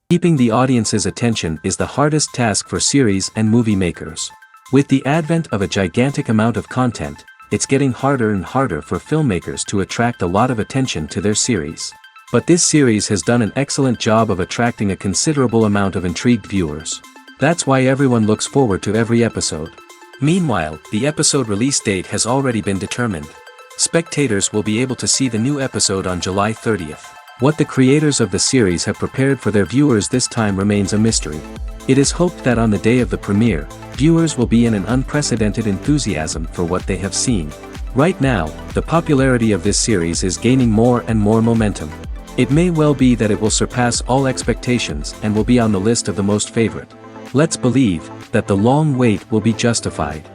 Keeping the audience's attention is the hardest task for series and movie makers. With the advent of a gigantic amount of content, it's getting harder and harder for filmmakers to attract a lot of attention to their series. But this series has done an excellent job of attracting a considerable amount of intrigued viewers. That's why everyone looks forward to every episode. Meanwhile, the episode release date has already been determined. Spectators will be able to see the new episode on July 30th. What the creators of the series have prepared for their viewers this time remains a mystery. It is hoped that on the day of the premiere, viewers will be in an unprecedented enthusiasm for what they have seen. Right now, the popularity of this series is gaining more and more momentum. It may well be that it will surpass all expectations and will be on the list of the most favorite. Let's believe that the long wait will be justified.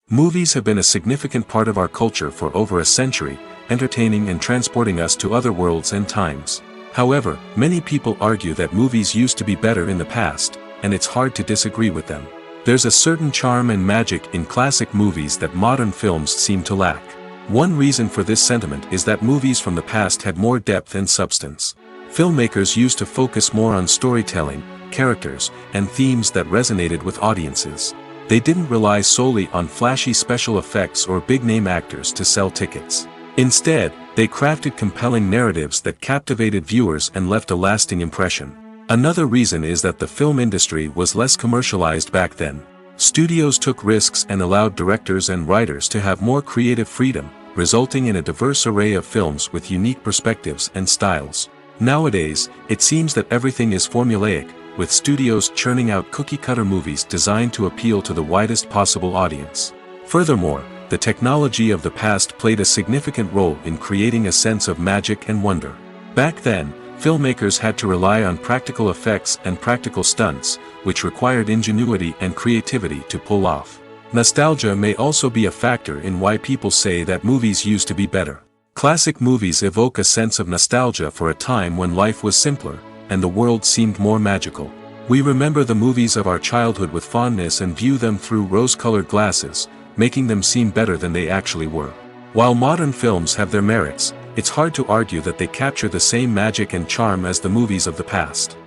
Movies have been a significant part of our culture for over a century, entertaining and transporting us to other worlds and times. However, many people argue that movies used to be better in the past, and it's hard to disagree with them. There's a certain charm and magic in classic movies that modern films seem to lack. One reason for this sentiment is that movies from the past had more depth and substance. Filmmakers used to focus more on storytelling, characters, and themes that resonated with audiences. They didn't rely solely on flashy special effects or big-name actors to sell tickets. Instead, they crafted compelling narratives that captivated viewers and left a lasting impression. Another reason is that the film industry was less commercialized back then. Studios took risks and allowed directors and writers to have more creative freedom, resulting in a diverse array of films with unique perspectives and styles. Nowadays, it seems that everything is formulaic, with studios churning out cookie-cutter movies designed to appeal to the widest possible audience. Furthermore, the technology of the past played a significant role in creating a sense of magic and wonder. Back then, filmmakers had to rely on practical effects and practical stunts, which required ingenuity and creativity to pull off. Nostalgia may also be a factor in why people say that movies used to be better. Classic movies evoke a sense of nostalgia for a time when life was simpler, and the world seemed more magical. We remember the movies of our childhood with fondness and view them through rose-colored glasses, making them seem better than they actually were. While modern films have their merits, it's hard to argue that they capture the same magic and charm as the movies of the past.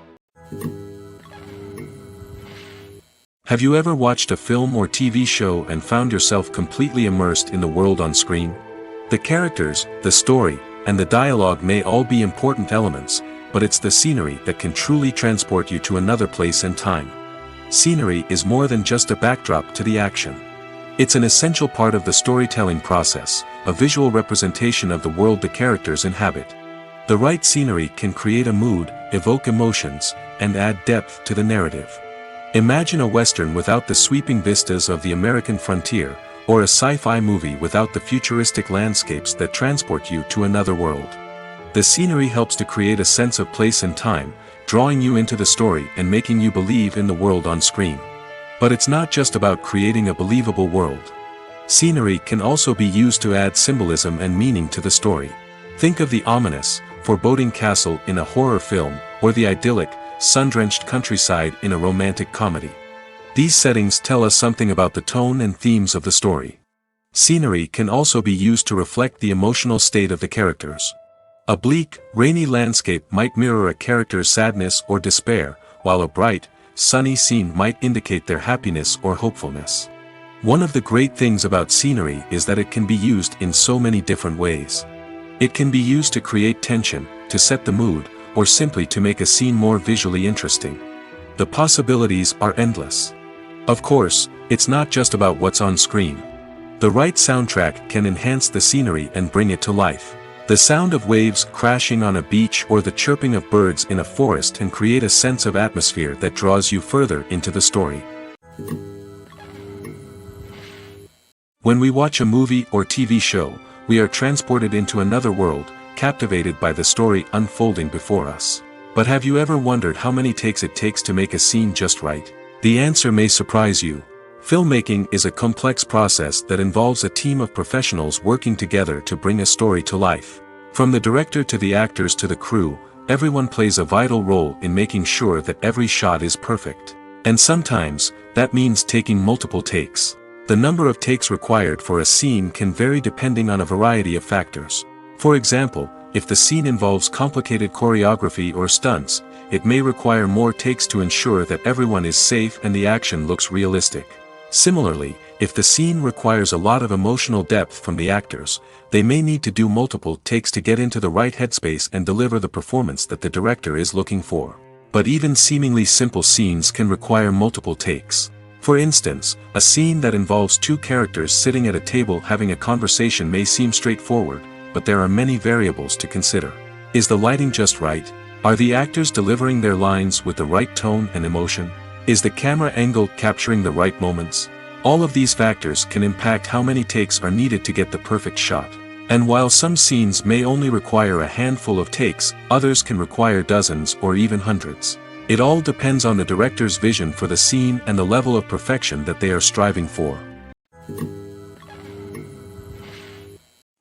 Have you ever watched a film or TV show and found yourself completely immersed in the world on screen? The characters, the story, and the dialogue may all be important elements, but it's the scenery that can truly transport you to another place and time. Scenery is more than just a backdrop to the action. It's an essential part of the storytelling process, a visual representation of the world the characters inhabit. The right scenery can create a mood, evoke emotions, and add depth to the narrative. Imagine a Western without the sweeping vistas of the American frontier, or a sci-fi movie without the futuristic landscapes that transport you to another world. The scenery helps to create a sense of place and time, drawing you into the story and making you believe in the world on screen. But it's not just about creating a believable world. Scenery can also be used to add symbolism and meaning to the story. Think of the ominous, foreboding castle in a horror film, or the idyllic, sun-drenched countryside in a romantic comedy. These settings tell us something about the tone and themes of the story. Scenery can also be used to reflect the emotional state of the characters. A bleak, rainy landscape might mirror a character's sadness or despair, while a bright, sunny scene might indicate their happiness or hopefulness. One of the great things about scenery is that it can be used in so many different ways. It can be used to create tension, to to set the mood, or simply to make a scene more visually interesting. The possibilities are endless. Of course, it's not just about what's on screen. The right soundtrack can enhance the scenery and bring it to life. The sound of waves crashing on a beach or the chirping of birds in a forest can create a sense of atmosphere that draws you further into the story. When we watch a movie or TV show, we are transported into another world, captivated by the story unfolding before us. But have you ever wondered how many takes it takes to make a scene just right? The answer may surprise you. Filmmaking is a complex process that involves a team of professionals working together to bring a story to life. From the director to the actors to the crew, everyone plays a vital role in making sure that every shot is perfect. And sometimes, that means taking multiple takes. The number of takes required for a scene can vary depending on a variety of factors. For example, if the scene involves complicated choreography or stunts, it may require more takes to ensure that everyone is safe and the action looks realistic. Similarly, if the scene requires a lot of emotional depth from the actors, they may need to do multiple takes to get into the right headspace and deliver the performance that the director is looking for. But even seemingly simple scenes can require multiple takes. For instance, a scene that involves two characters sitting at a table having a conversation may seem straightforward, but there are many variables to consider. Is the lighting just right? Are the actors delivering their lines with the right tone and emotion? Is the camera angle capturing the right moments? All of these factors can impact how many takes are needed to get the perfect shot. And while some scenes may only require a handful of takes, others can require dozens or even hundreds. It all depends on the director's vision for the scene and the level of perfection that they are striving for.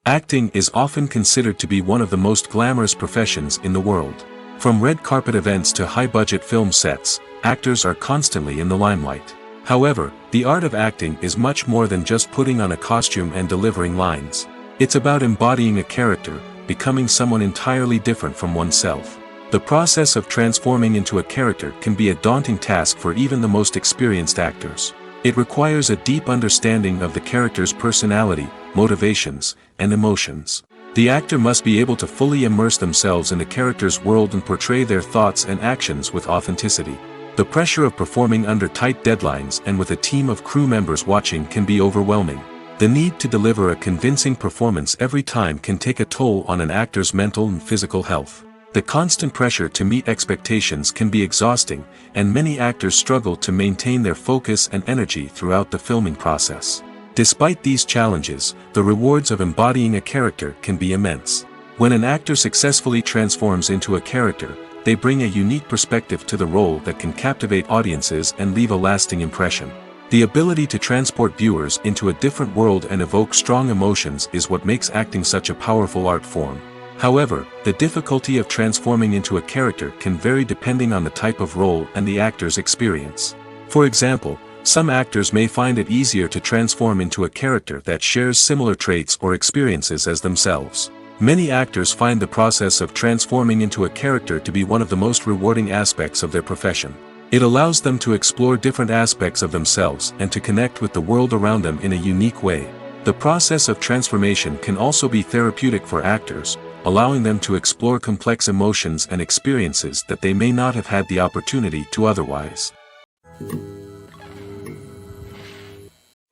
Acting is often considered to be one of the most glamorous professions in the world. From red carpet events to high-budget film sets, actors are constantly in the limelight. However, the art of acting is much more than just putting on a costume and delivering lines. It's about embodying a character, becoming someone entirely different from oneself. The process of transforming into a character can be a daunting task for even the most experienced actors. It requires a deep understanding of the character's personality, motivations, and emotions. The actor must be able to fully immerse themselves in the character's world and portray their thoughts and actions with authenticity. The pressure of performing under tight deadlines and with a team of crew members watching can be overwhelming. The need to deliver a convincing performance every time can take a toll on an actor's mental and physical health. The constant pressure to meet expectations can be exhausting, and many actors struggle to maintain their focus and energy throughout the filming process. Despite these challenges, the rewards of embodying a character can be immense. When an actor successfully transforms into a character, they bring a unique perspective to the role that can captivate audiences and leave a lasting impression. The ability to transport viewers into a different world and evoke strong emotions is what makes acting such a powerful art form. However, the difficulty of transforming into a character can vary depending on the type of role and the actor's experience. For example, some actors may find it easier to transform into a character that shares similar traits or experiences as themselves. Many actors find the process of transforming into a character to be one of the most rewarding aspects of their profession. It allows them to explore different aspects of themselves and to connect with the world around them in a unique way. The process of transformation can also be therapeutic for actors, allowing them to explore complex emotions and experiences that they may not have had the opportunity to otherwise.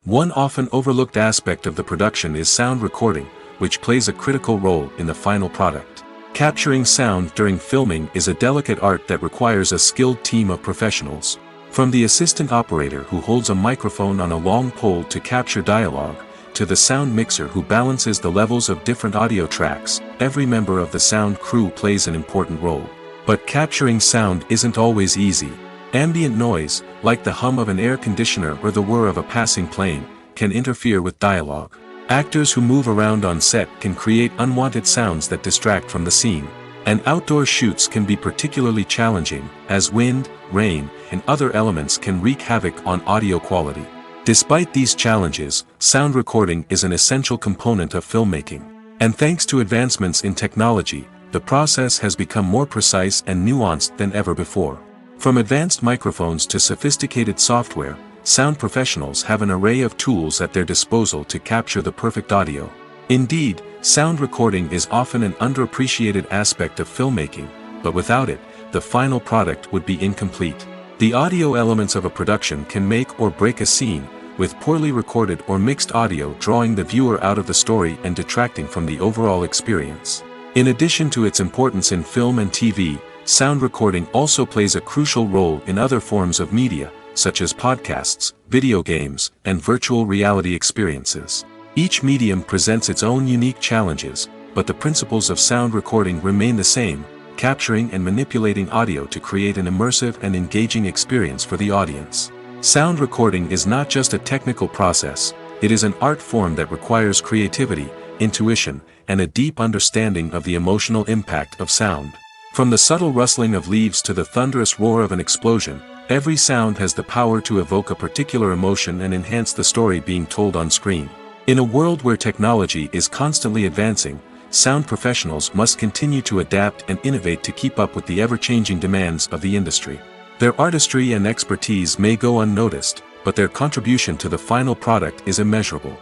One often overlooked aspect of the production is sound recording, which plays a critical role in the final product. Capturing sound during filming is a delicate art that requires a skilled team of professionals. From the assistant operator who holds a microphone on a long pole to capture dialogue, to the sound mixer who balances the levels of different audio tracks, every member of the sound crew plays an important role. But capturing sound isn't always easy. Ambient noise, like the hum of an air conditioner or the whir of a passing plane, can interfere with dialogue. Actors who move around on set can create unwanted sounds that distract from the scene. And outdoor shoots can be particularly challenging, as wind, rain, and other elements can wreak havoc on audio quality. Despite these challenges, sound recording is an essential component of filmmaking. And thanks to advancements in technology, the process has become more precise and nuanced than ever before. From advanced microphones to sophisticated software, sound professionals have an array of tools at their disposal to capture the perfect audio. Indeed, sound recording is often an underappreciated aspect of filmmaking, but without it, the final product would be incomplete. The audio elements of a production can make or break a scene, with poorly recorded or mixed audio drawing the viewer out of the story and detracting from the overall experience. In addition to its importance in film and TV, sound recording also plays a crucial role in other forms of media, such as podcasts, video games, and virtual reality experiences. Each medium presents its own unique challenges, but the principles of sound recording remain the same, capturing and manipulating audio to create an immersive and engaging experience for the audience. Sound recording is not just a technical process, it is an art form that requires creativity, intuition, and a deep understanding of the emotional impact of sound. From the subtle rustling of leaves to the thunderous roar of an explosion, every sound has the power to evoke a particular emotion and enhance the story being told on screen. In a world where technology is constantly advancing, sound professionals must continue to adapt and innovate to keep up with the ever-changing demands of the industry. Their artistry and expertise may go unnoticed, but their contribution to the final product is immeasurable.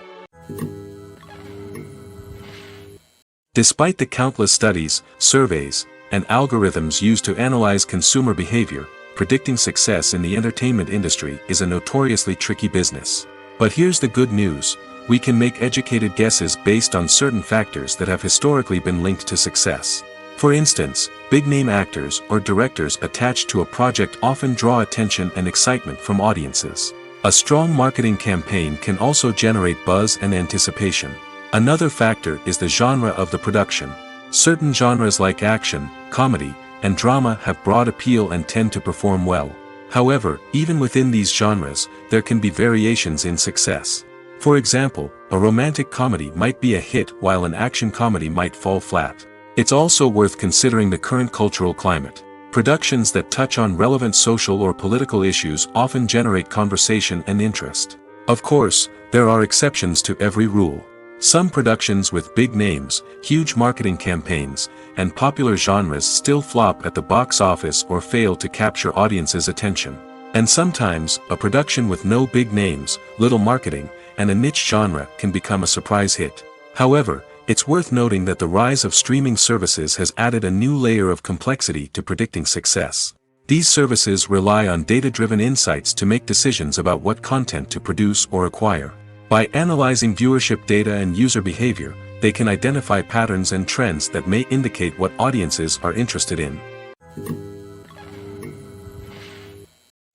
Despite the countless studies, surveys, and algorithms used to analyze consumer behavior, predicting success in the entertainment industry is a notoriously tricky business. But here's the good news: we can make educated guesses based on certain factors that have historically been linked to success. For instance, big-name actors or directors attached to a project often draw attention and excitement from audiences. A strong marketing campaign can also generate buzz and anticipation. Another factor is the genre of the production. Certain genres like action, comedy, and drama have broad appeal and tend to perform well. However, even within these genres, there can be variations in success. For example, a romantic comedy might be a hit while an action comedy might fall flat. It's also worth considering the current cultural climate. Productions that touch on relevant social or political issues often generate conversation and interest. Of course, there are exceptions to every rule. Some productions with big names, huge marketing campaigns, and popular genres still flop at the box office or fail to capture audiences' attention. And sometimes, a production with no big names, little marketing, and a niche genre can become a surprise hit. However, it's worth noting that the rise of streaming services has added a new layer of complexity to predicting success. These services rely on data-driven insights to make decisions about what content to produce or acquire. By analyzing viewership data and user behavior, they can identify patterns and trends that may indicate what audiences are interested in.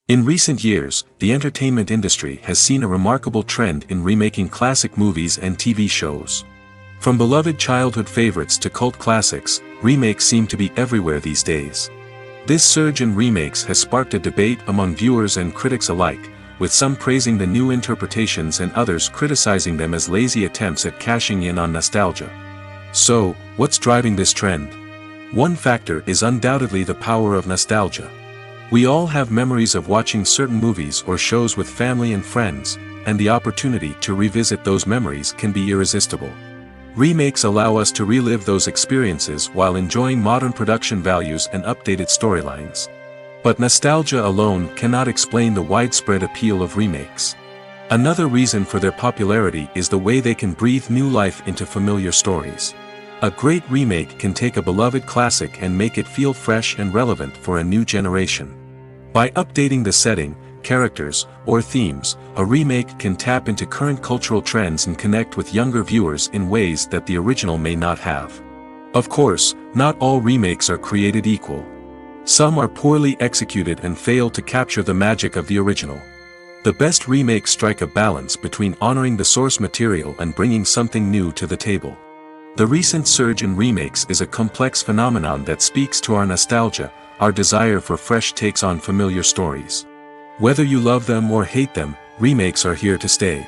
In recent years, the entertainment industry has seen a remarkable trend in remaking classic movies and TV shows. From beloved childhood favorites to cult classics, remakes seem to be everywhere these days. This surge in remakes has sparked a debate among viewers and critics alike, with some praising the new interpretations and others criticizing them as lazy attempts at cashing in on nostalgia. So, what's driving this trend? One factor is undoubtedly the power of nostalgia. We all have memories of watching certain movies or shows with family and friends, and the opportunity to revisit those memories can be irresistible. Remakes allow us to relive those experiences while enjoying modern production values and updated storylines. But nostalgia alone cannot explain the widespread appeal of remakes. Another reason for their popularity is the way they can breathe new life into familiar stories. A great remake can take a beloved classic and make it feel fresh and relevant for a new generation. By updating the setting, characters, or themes, a remake can tap into current cultural trends and connect with younger viewers in ways that the original may not have. Of course, not all remakes are created equal. Some are poorly executed and fail to capture the magic of the original. The best remakes strike a balance between honoring the source material and bringing something new to the table. The recent surge in remakes is a complex phenomenon that speaks to our nostalgia, our desire for fresh takes on familiar stories. Whether you love them or hate them, remakes are here to stay.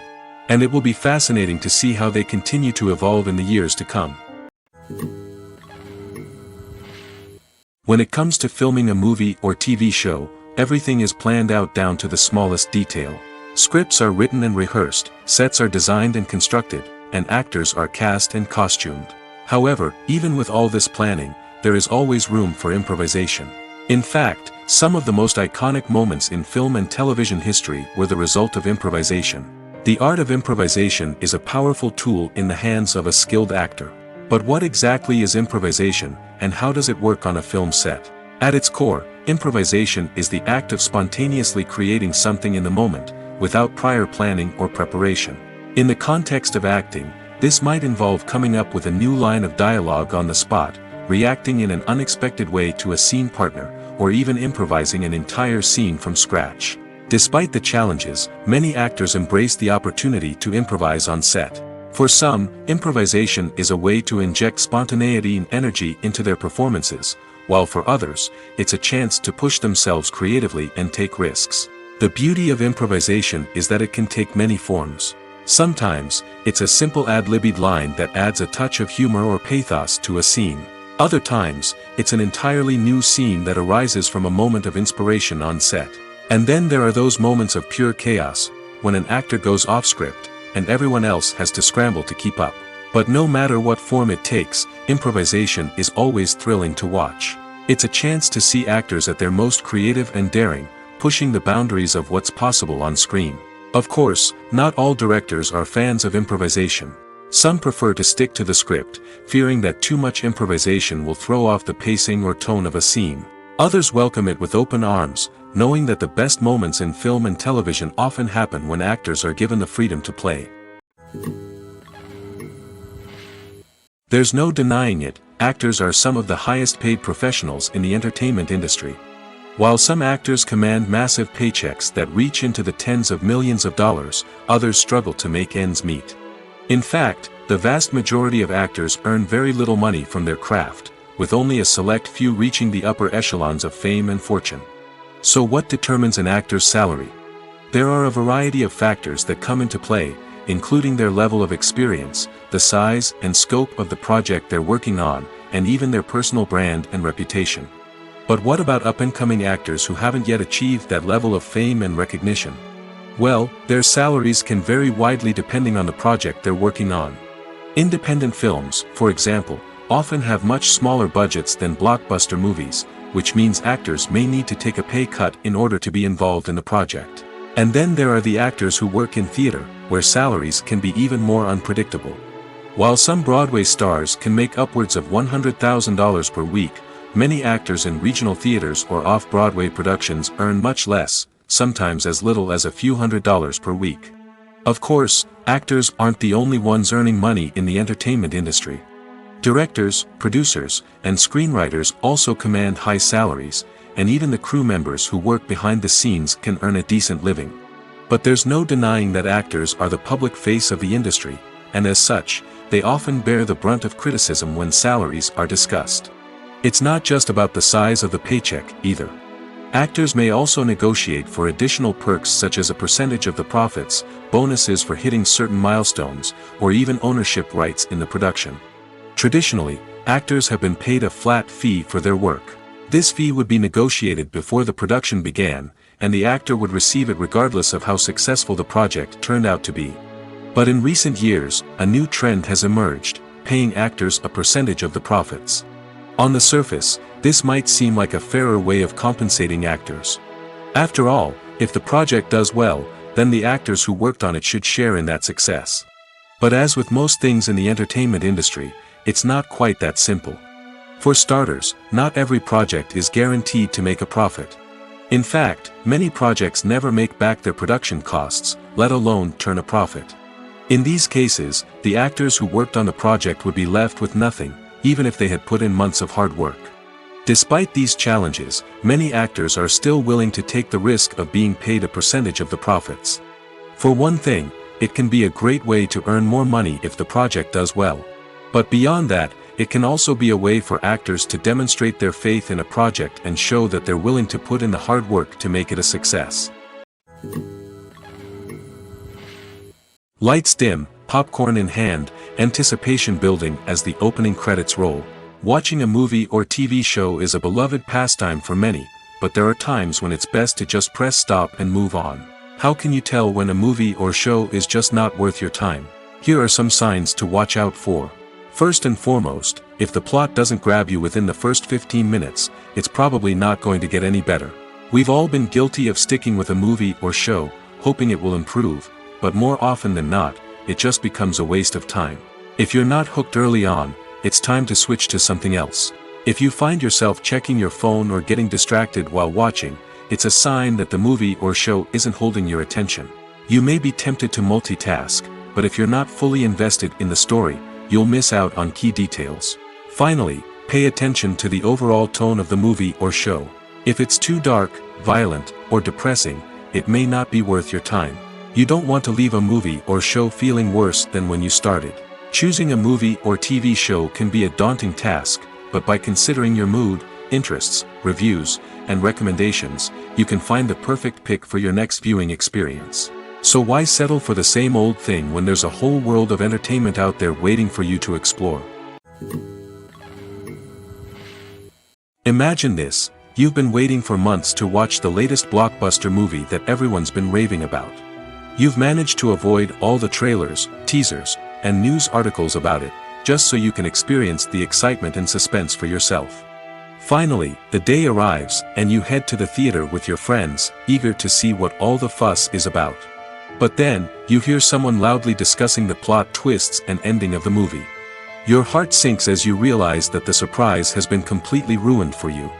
And it will be fascinating to see how they continue to evolve in the years to come. When it comes to filming a movie or TV show, everything is planned out down to the smallest detail. Scripts are written and rehearsed, sets are designed and constructed, and actors are cast and costumed. However, even with all this planning, there is always room for improvisation. In fact, some of the most iconic moments in film and television history were the result of improvisation. The art of improvisation is a powerful tool in the hands of a skilled actor. But what exactly is improvisation, and how does it work on a film set? At its core, improvisation is the act of spontaneously creating something in the moment, without prior planning or preparation. In the context of acting, this might involve coming up with a new line of dialogue on the spot, reacting in an unexpected way to a scene partner, or even improvising an entire scene from scratch. Despite the challenges, many actors embrace the opportunity to improvise on set. For some, improvisation is a way to inject spontaneity and energy into their performances, while for others, it's a chance to push themselves creatively and take risks. The beauty of improvisation is that it can take many forms. Sometimes, it's a simple ad-libbed line that adds a touch of humor or pathos to a scene. Other times, it's an entirely new scene that arises from a moment of inspiration on set. And then there are those moments of pure chaos, when an actor goes off script, and everyone else has to scramble to keep up. But no matter what form it takes, improvisation is always thrilling to watch. It's a chance to see actors at their most creative and daring, pushing the boundaries of what's possible on screen. Of course, not all directors are fans of improvisation. Some prefer to stick to the script, fearing that too much improvisation will throw off the pacing or tone of a scene. Others welcome it with open arms, knowing that the best moments in film and television often happen when actors are given the freedom to play. There's no denying it, actors are some of the highest paid professionals in the entertainment industry. While some actors command massive paychecks that reach into the tens of millions of dollars, others struggle to make ends meet. In fact, the vast majority of actors earn very little money from their craft, with only a select few reaching the upper echelons of fame and fortune. So what determines an actor's salary? There are a variety of factors that come into play, including their level of experience, the size and scope of the project they're working on, and even their personal brand and reputation. But what about up-and-coming actors who haven't yet achieved that level of fame and recognition? Well, their salaries can vary widely depending on the project they're working on. Independent films, for example, often have much smaller budgets than blockbuster movies, which means actors may need to take a pay cut in order to be involved in the project. And then there are the actors who work in theater, where salaries can be even more unpredictable. While some Broadway stars can make upwards of $100,000 per week, many actors in regional theaters or off-Broadway productions earn much less, sometimes as little as a few $100s per week. Of course, actors aren't the only ones earning money in the entertainment industry. Directors, producers, and screenwriters also command high salaries, and even the crew members who work behind the scenes can earn a decent living. But there's no denying that actors are the public face of the industry, and as such, they often bear the brunt of criticism when salaries are discussed. It's not just about the size of the paycheck, either. Actors may also negotiate for additional perks such as a percentage of the profits, bonuses for hitting certain milestones, or even ownership rights in the production. Traditionally, actors have been paid a flat fee for their work. This fee would be negotiated before the production began, and the actor would receive it regardless of how successful the project turned out to be. But in recent years, a new trend has emerged, paying actors a percentage of the profits. On the surface, this might seem like a fairer way of compensating actors. After all, if the project does well, then the actors who worked on it should share in that success. But as with most things in the entertainment industry, it's not quite that simple. For starters, not every project is guaranteed to make a profit. In fact, many projects never make back their production costs, let alone turn a profit. In these cases, the actors who worked on the project would be left with nothing, even if they had put in months of hard work. Despite these challenges, many actors are still willing to take the risk of being paid a percentage of the profits. For one thing, it can be a great way to earn more money if the project does well. But beyond that, it can also be a way for actors to demonstrate their faith in a project and show that they're willing to put in the hard work to make it a success. Lights dim, popcorn in hand, anticipation building as the opening credits roll. Watching a movie or TV show is a beloved pastime for many, but there are times when it's best to just press stop and move on. How can you tell when a movie or show is just not worth your time? Here are some signs to watch out for. First and foremost, if the plot doesn't grab you within the first 15 minutes, it's probably not going to get any better. We've all been guilty of sticking with a movie or show, hoping it will improve, but more often than not, it just becomes a waste of time. If you're not hooked early on, it's time to switch to something else. If you find yourself checking your phone or getting distracted while watching, it's a sign that the movie or show isn't holding your attention. You may be tempted to multitask, but if you're not fully invested in the story, you'll miss out on key details. Finally, pay attention to the overall tone of the movie or show. If it's too dark, violent, or depressing, it may not be worth your time. You don't want to leave a movie or show feeling worse than when you started. Choosing a movie or TV show can be a daunting task, but by considering your mood, interests, reviews, and recommendations, you can find the perfect pick for your next viewing experience. So why settle for the same old thing when there's a whole world of entertainment out there waiting for you to explore? Imagine this: you've been waiting for months to watch the latest blockbuster movie that everyone's been raving about. You've managed to avoid all the trailers, teasers, and news articles about it, just so you can experience the excitement and suspense for yourself. Finally, the day arrives, and you head to the theater with your friends, eager to see what all the fuss is about. But then, you hear someone loudly discussing the plot twists and ending of the movie. Your heart sinks as you realize that the surprise has been completely ruined for you.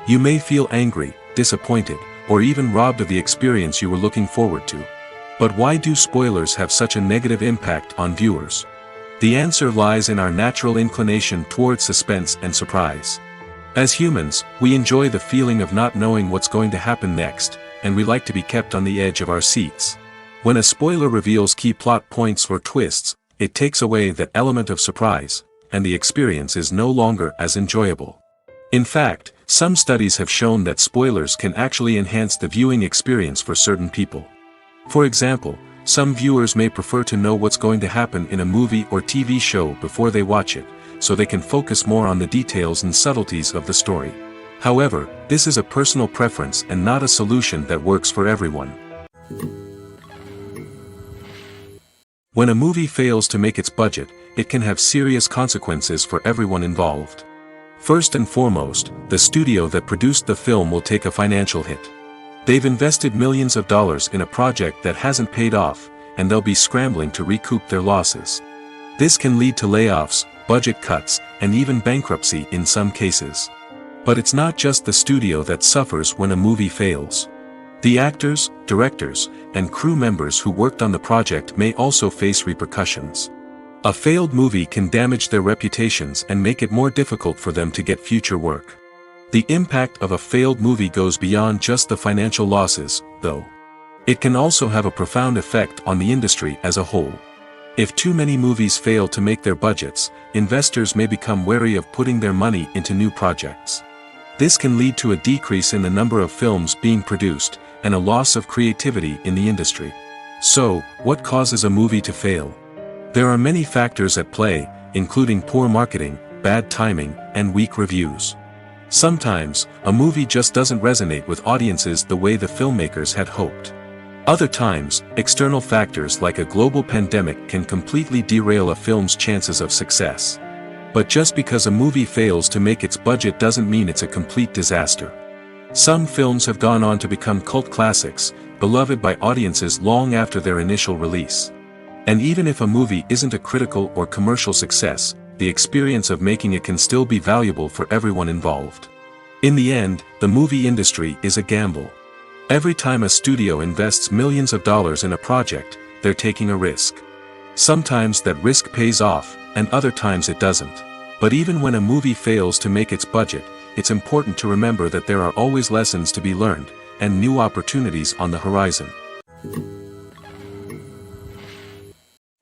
You may feel angry, disappointed, or even robbed of the experience you were looking forward to. But why do spoilers have such a negative impact on viewers? The answer lies in our natural inclination towards suspense and surprise. As humans, we enjoy the feeling of not knowing what's going to happen next, and we like to be kept on the edge of our seats. When a spoiler reveals key plot points or twists, it takes away that element of surprise, and the experience is no longer as enjoyable. In fact, some studies have shown that spoilers can actually enhance the viewing experience for certain people. For example, some viewers may prefer to know what's going to happen in a movie or TV show before they watch it, so they can focus more on the details and subtleties of the story. However, this is a personal preference and not a solution that works for everyone. When a movie fails to make its budget, it can have serious consequences for everyone involved. First and foremost, the studio that produced the film will take a financial hit. They've invested millions of dollars in a project that hasn't paid off, and they'll be scrambling to recoup their losses. This can lead to layoffs, budget cuts, and even bankruptcy in some cases. But it's not just the studio that suffers when a movie fails. The actors, directors, and crew members who worked on the project may also face repercussions. A failed movie can damage their reputations and make it more difficult for them to get future work. The impact of a failed movie goes beyond just the financial losses, though. It can also have a profound effect on the industry as a whole. If too many movies fail to make their budgets, investors may become wary of putting their money into new projects. This can lead to a decrease in the number of films being produced, and a loss of creativity in the industry. So, what causes a movie to fail? There are many factors at play, including poor marketing, bad timing, and weak reviews. Sometimes, a movie just doesn't resonate with audiences the way the filmmakers had hoped. Other times, external factors like a global pandemic can completely derail a film's chances of success. But just because a movie fails to make its budget doesn't mean it's a complete disaster. Some films have gone on to become cult classics, beloved by audiences long after their initial release. And even if a movie isn't a critical or commercial success, the experience of making it can still be valuable for everyone involved. In the end, the movie industry is a gamble. Every time a studio invests millions of dollars in a project, they're taking a risk. Sometimes that risk pays off, and other times it doesn't. But even when a movie fails to make its budget, it's important to remember that there are always lessons to be learned, and new opportunities on the horizon.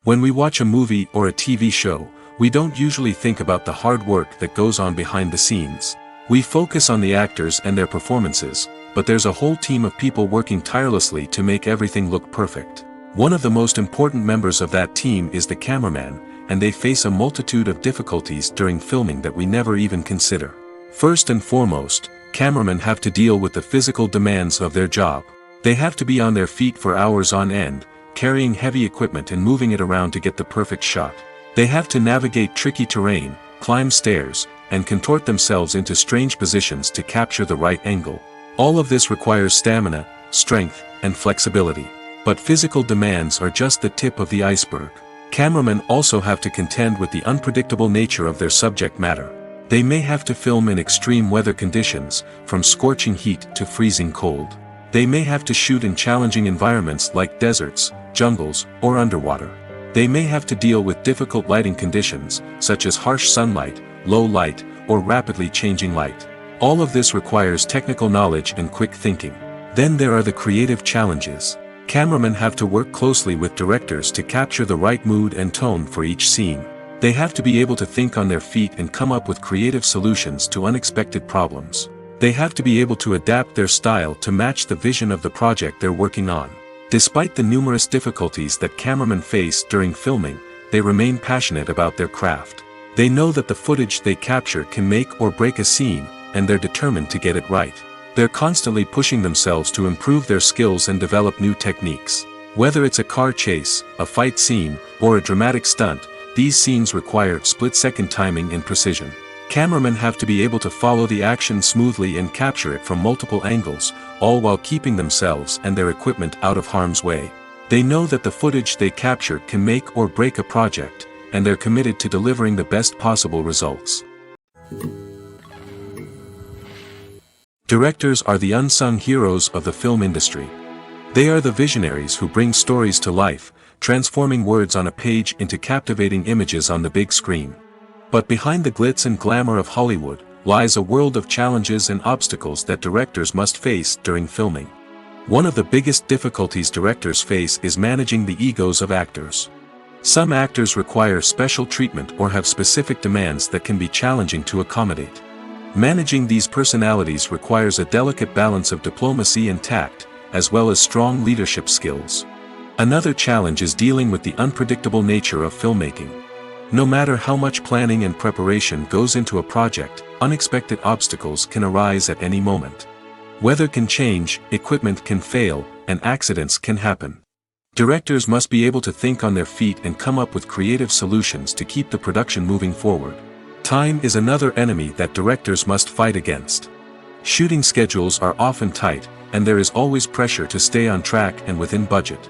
When we watch a movie or a TV show, we don't usually think about the hard work that goes on behind the scenes. We focus on the actors and their performances, but there's a whole team of people working tirelessly to make everything look perfect. One of the most important members of that team is the cameraman, and they face a multitude of difficulties during filming that we never even consider. First and foremost, cameramen have to deal with the physical demands of their job. They have to be on their feet for hours on end, carrying heavy equipment and moving it around to get the perfect shot. They have to navigate tricky terrain, climb stairs, and contort themselves into strange positions to capture the right angle. All of this requires stamina, strength, and flexibility. But physical demands are just the tip of the iceberg. Cameramen also have to contend with the unpredictable nature of their subject matter. They may have to film in extreme weather conditions, from scorching heat to freezing cold. They may have to shoot in challenging environments like deserts, jungles, or underwater. They may have to deal with difficult lighting conditions, such as harsh sunlight, low light, or rapidly changing light. All of this requires technical knowledge and quick thinking. Then there are the creative challenges. Cameramen have to work closely with directors to capture the right mood and tone for each scene. They have to be able to think on their feet and come up with creative solutions to unexpected problems. They have to be able to adapt their style to match the vision of the project they're working on. Despite the numerous difficulties that cameramen face during filming, they remain passionate about their craft. They know that the footage they capture can make or break a scene, and they're determined to get it right. They're constantly pushing themselves to improve their skills and develop new techniques. Whether it's a car chase, a fight scene, or a dramatic stunt, these scenes require split-second timing and precision. Cameramen have to be able to follow the action smoothly and capture it from multiple angles, all while keeping themselves and their equipment out of harm's way. They know that the footage they capture can make or break a project, and they're committed to delivering the best possible results. Directors are the unsung heroes of the film industry. They are the visionaries who bring stories to life, transforming words on a page into captivating images on the big screen. But behind the glitz and glamour of Hollywood, lies a world of challenges and obstacles that directors must face during filming. One of the biggest difficulties directors face is managing the egos of actors. Some actors require special treatment or have specific demands that can be challenging to accommodate. Managing these personalities requires a delicate balance of diplomacy and tact, as well as strong leadership skills. Another challenge is dealing with the unpredictable nature of filmmaking. No matter how much planning and preparation goes into a project, unexpected obstacles can arise at any moment. Weather can change, equipment can fail, and accidents can happen. Directors must be able to think on their feet and come up with creative solutions to keep the production moving forward. Time is another enemy that directors must fight against. Shooting schedules are often tight, and there is always pressure to stay on track and within budget.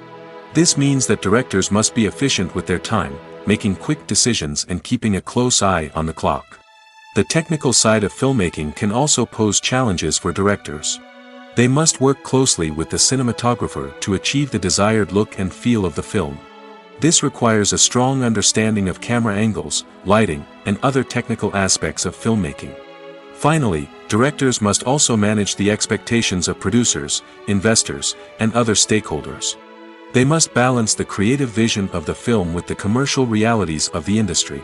This means that directors must be efficient with their time, making quick decisions and keeping a close eye on the clock. The technical side of filmmaking can also pose challenges for directors. They must work closely with the cinematographer to achieve the desired look and feel of the film. This requires a strong understanding of camera angles, lighting, and other technical aspects of filmmaking. Finally, directors must also manage the expectations of producers, investors, and other stakeholders. They must balance the creative vision of the film with the commercial realities of the industry.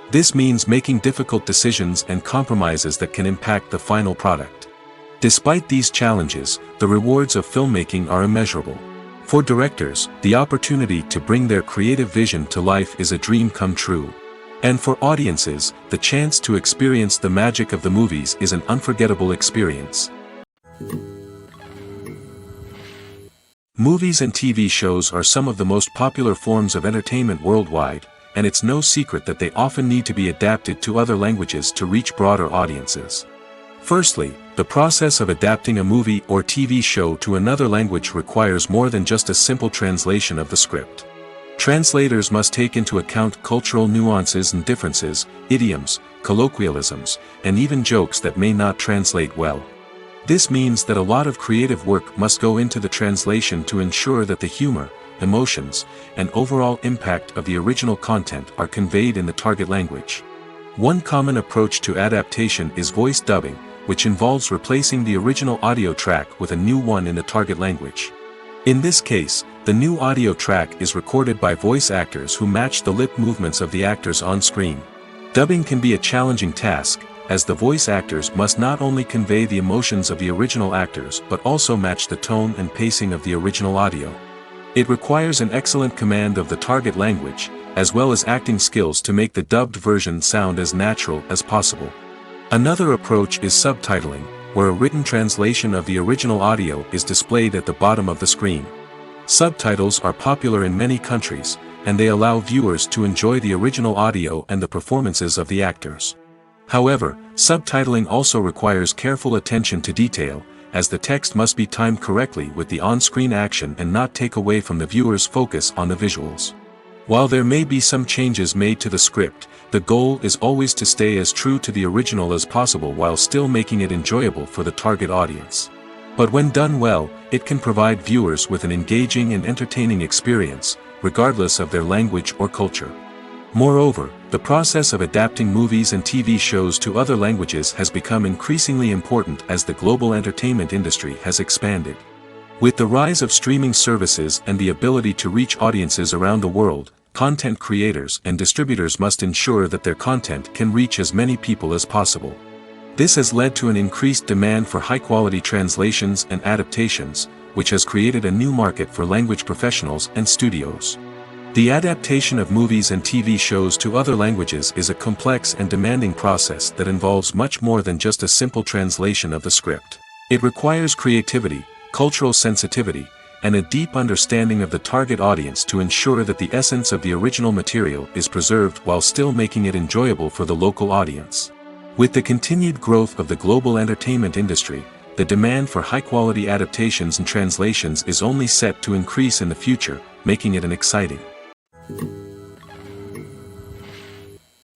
This means making difficult decisions and compromises that can impact the final product. Despite these challenges, the rewards of filmmaking are immeasurable. For directors, the opportunity to bring their creative vision to life is a dream come true. And for audiences, the chance to experience the magic of the movies is an unforgettable experience. Movies and TV shows are some of the most popular forms of entertainment worldwide, and it's no secret that they often need to be adapted to other languages to reach broader audiences. Firstly, the process of adapting a movie or TV show to another language requires more than just a simple translation of the script. Translators must take into account cultural nuances and differences, idioms, colloquialisms, and even jokes that may not translate well. This means that a lot of creative work must go into the translation to ensure that the humor, emotions, and overall impact of the original content are conveyed in the target language. One common approach to adaptation is voice dubbing, which involves replacing the original audio track with a new one in the target language. In this case, the new audio track is recorded by voice actors who match the lip movements of the actors on screen. Dubbing can be a challenging task, as the voice actors must not only convey the emotions of the original actors but also match the tone and pacing of the original audio. It requires an excellent command of the target language, as well as acting skills to make the dubbed version sound as natural as possible. Another approach is subtitling, where a written translation of the original audio is displayed at the bottom of the screen. Subtitles are popular in many countries, and they allow viewers to enjoy the original audio and the performances of the actors. However, subtitling also requires careful attention to detail, as the text must be timed correctly with the on-screen action and not take away from the viewer's focus on the visuals. While there may be some changes made to the script, the goal is always to stay as true to the original as possible while still making it enjoyable for the target audience. But when done well, it can provide viewers with an engaging and entertaining experience, regardless of their language or culture. Moreover, the process of adapting movies and TV shows to other languages has become increasingly important as the global entertainment industry has expanded. With the rise of streaming services and the ability to reach audiences around the world, content creators and distributors must ensure that their content can reach as many people as possible. This has led to an increased demand for high-quality translations and adaptations, which has created a new market for language professionals and studios. The adaptation of movies and TV shows to other languages is a complex and demanding process that involves much more than just a simple translation of the script. It requires creativity, cultural sensitivity, and a deep understanding of the target audience to ensure that the essence of the original material is preserved while still making it enjoyable for the local audience. With the continued growth of the global entertainment industry, the demand for high-quality adaptations and translations is only set to increase in the future, making it an exciting.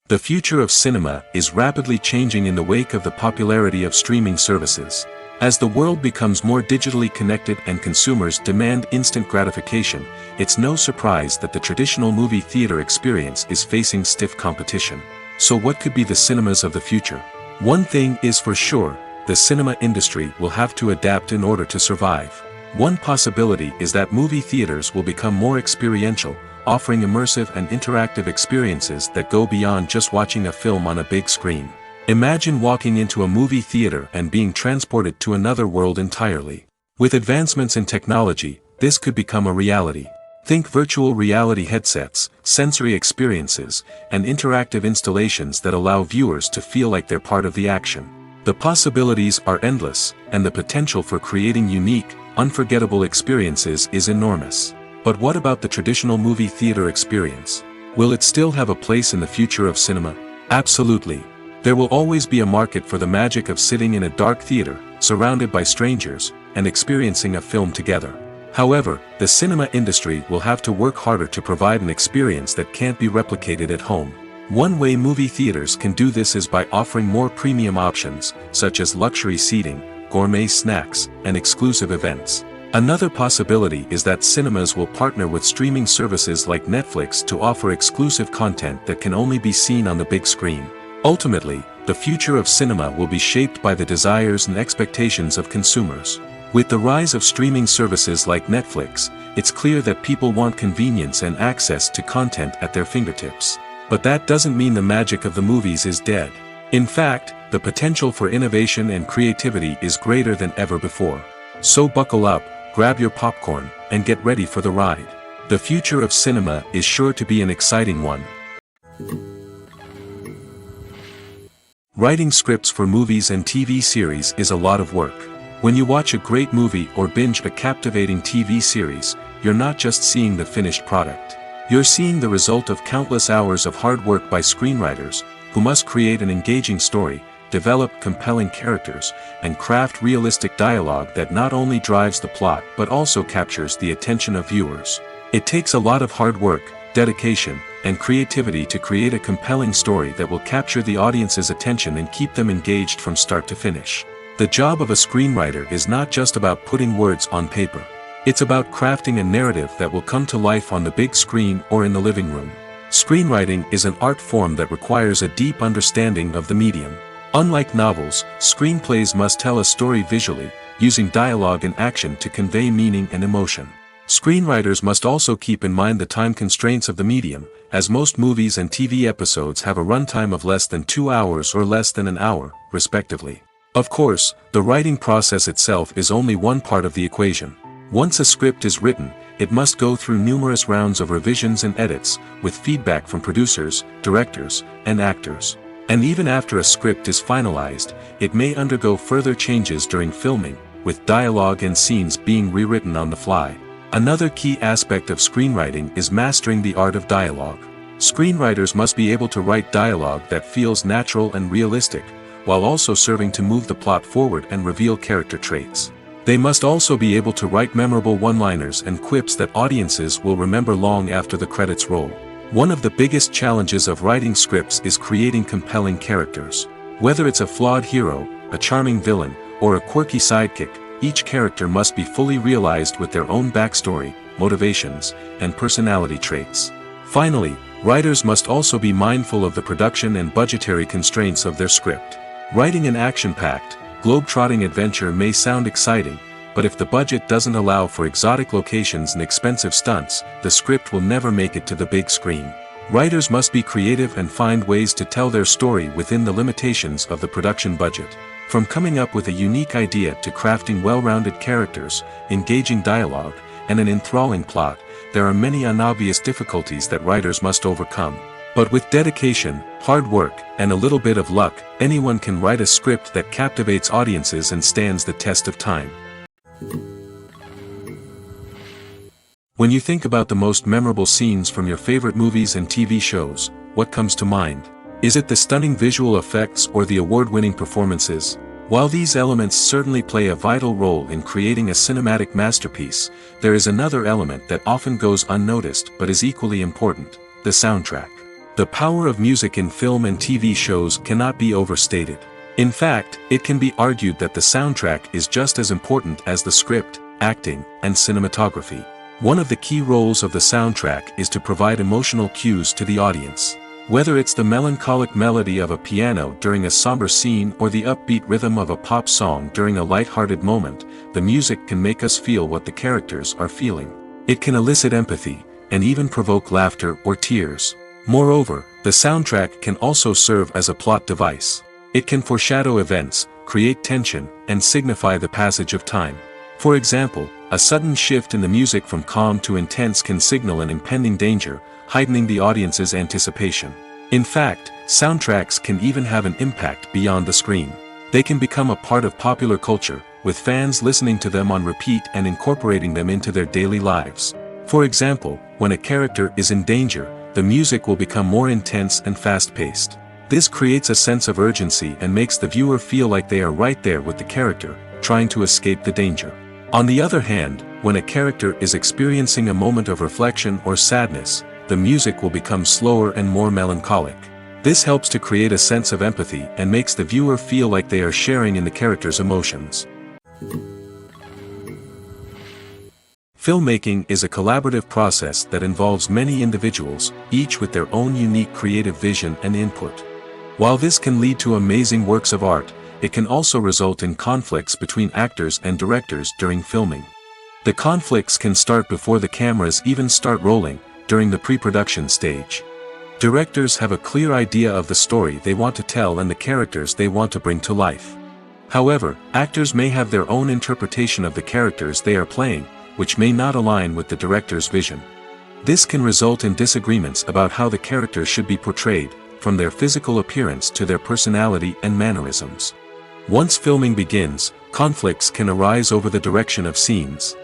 The future of cinema is rapidly changing in the wake of the popularity of streaming services. As the world becomes more digitally connected and consumers demand instant gratification, it's no surprise that the traditional movie theater experience is facing stiff competition. So what could be the cinemas of the future? One thing is for sure, the cinema industry will have to adapt in order to survive. One possibility is that movie theaters will become more experiential, offering immersive and interactive experiences that go beyond just watching a film on a big screen. Imagine walking into a movie theater and being transported to another world entirely. With advancements in technology, this could become a reality. Think virtual reality headsets, sensory experiences, and interactive installations that allow viewers to feel like they're part of the action. The possibilities are endless, and the potential for creating unique, unforgettable experiences is enormous. But what about the traditional movie theater experience? Will it still have a place in the future of cinema? Absolutely. There will always be a market for the magic of sitting in a dark theater, surrounded by strangers, and experiencing a film together. However, the cinema industry will have to work harder to provide an experience that can't be replicated at home. One way movie theaters can do this is by offering more premium options, such as luxury seating, gourmet snacks, and exclusive events. Another possibility is that cinemas will partner with streaming services like Netflix to offer exclusive content that can only be seen on the big screen. Ultimately, the future of cinema will be shaped by the desires and expectations of consumers. With the rise of streaming services like Netflix, it's clear that people want convenience and access to content at their fingertips. But that doesn't mean the magic of the movies is dead. In fact, the potential for innovation and creativity is greater than ever before. So buckle up, grab your popcorn, and get ready for the ride. The future of cinema is sure to be an exciting one. Writing scripts for movies and TV series is a lot of work. When you watch a great movie or binge a captivating TV series, you're not just seeing the finished product. You're seeing the result of countless hours of hard work by screenwriters, who must create an engaging story, develop compelling characters, and craft realistic dialogue that not only drives the plot but also captures the attention of viewers. It takes a lot of hard work, dedication, and creativity to create a compelling story that will capture the audience's attention and keep them engaged from start to finish. The job of a screenwriter is not just about putting words on paper. It's about crafting a narrative that will come to life on the big screen or in the living room. Screenwriting is an art form that requires a deep understanding of the medium. Unlike novels, screenplays must tell a story visually, using dialogue and action to convey meaning and emotion. Screenwriters must also keep in mind the time constraints of the medium, as most movies and TV episodes have a runtime of less than 2 hours or less than an hour, respectively. Of course, the writing process itself is only one part of the equation. Once a script is written, it must go through numerous rounds of revisions and edits, with feedback from producers, directors, and actors. And even after a script is finalized, it may undergo further changes during filming, with dialogue and scenes being rewritten on the fly. Another key aspect of screenwriting is mastering the art of dialogue. Screenwriters must be able to write dialogue that feels natural and realistic, while also serving to move the plot forward and reveal character traits. They must also be able to write memorable one-liners and quips that audiences will remember long after the credits roll. One of the biggest challenges of writing scripts is creating compelling characters. Whether it's a flawed hero, a charming villain, or a quirky sidekick, each character must be fully realized with their own backstory, motivations, and personality traits. Finally, writers must also be mindful of the production and budgetary constraints of their script. Writing an action-packed, globe-trotting adventure may sound exciting, but if the budget doesn't allow for exotic locations and expensive stunts, the script will never make it to the big screen. Writers must be creative and find ways to tell their story within the limitations of the production budget. From coming up with a unique idea to crafting well-rounded characters, engaging dialogue, and an enthralling plot, there are many unobvious difficulties that writers must overcome. But with dedication, hard work, and a little bit of luck, anyone can write a script that captivates audiences and stands the test of time. When you think about the most memorable scenes from your favorite movies and TV shows, what comes to mind? Is it the stunning visual effects or the award-winning performances? While these elements certainly play a vital role in creating a cinematic masterpiece, there is another element that often goes unnoticed but is equally important: the soundtrack. The power of music in film and TV shows cannot be overstated. In fact, it can be argued that the soundtrack is just as important as the script, acting, and cinematography. One of the key roles of the soundtrack is to provide emotional cues to the audience. Whether it's the melancholic melody of a piano during a somber scene or the upbeat rhythm of a pop song during a light-hearted moment, the music can make us feel what the characters are feeling. It can elicit empathy, and even provoke laughter or tears. Moreover, the soundtrack can also serve as a plot device. It can foreshadow events, create tension, and signify the passage of time. For example, a sudden shift in the music from calm to intense can signal an impending danger, heightening the audience's anticipation. In fact, soundtracks can even have an impact beyond the screen. They can become a part of popular culture, with fans listening to them on repeat and incorporating them into their daily lives. For example, when a character is in danger, the music will become more intense and fast-paced. This creates a sense of urgency and makes the viewer feel like they are right there with the character, trying to escape the danger. On the other hand, when a character is experiencing a moment of reflection or sadness, the music will become slower and more melancholic. This helps to create a sense of empathy and makes the viewer feel like they are sharing in the character's emotions. Filmmaking is a collaborative process that involves many individuals, each with their own unique creative vision and input. While this can lead to amazing works of art, it can also result in conflicts between actors and directors during filming. The conflicts can start before the cameras even start rolling, during the pre-production stage. Directors have a clear idea of the story they want to tell and the characters they want to bring to life. However, actors may have their own interpretation of the characters they are playing, which may not align with the director's vision. This can result in disagreements about how the characters should be portrayed, from their physical appearance to their personality and mannerisms. Once filming begins, conflicts can arise over the direction of scenes.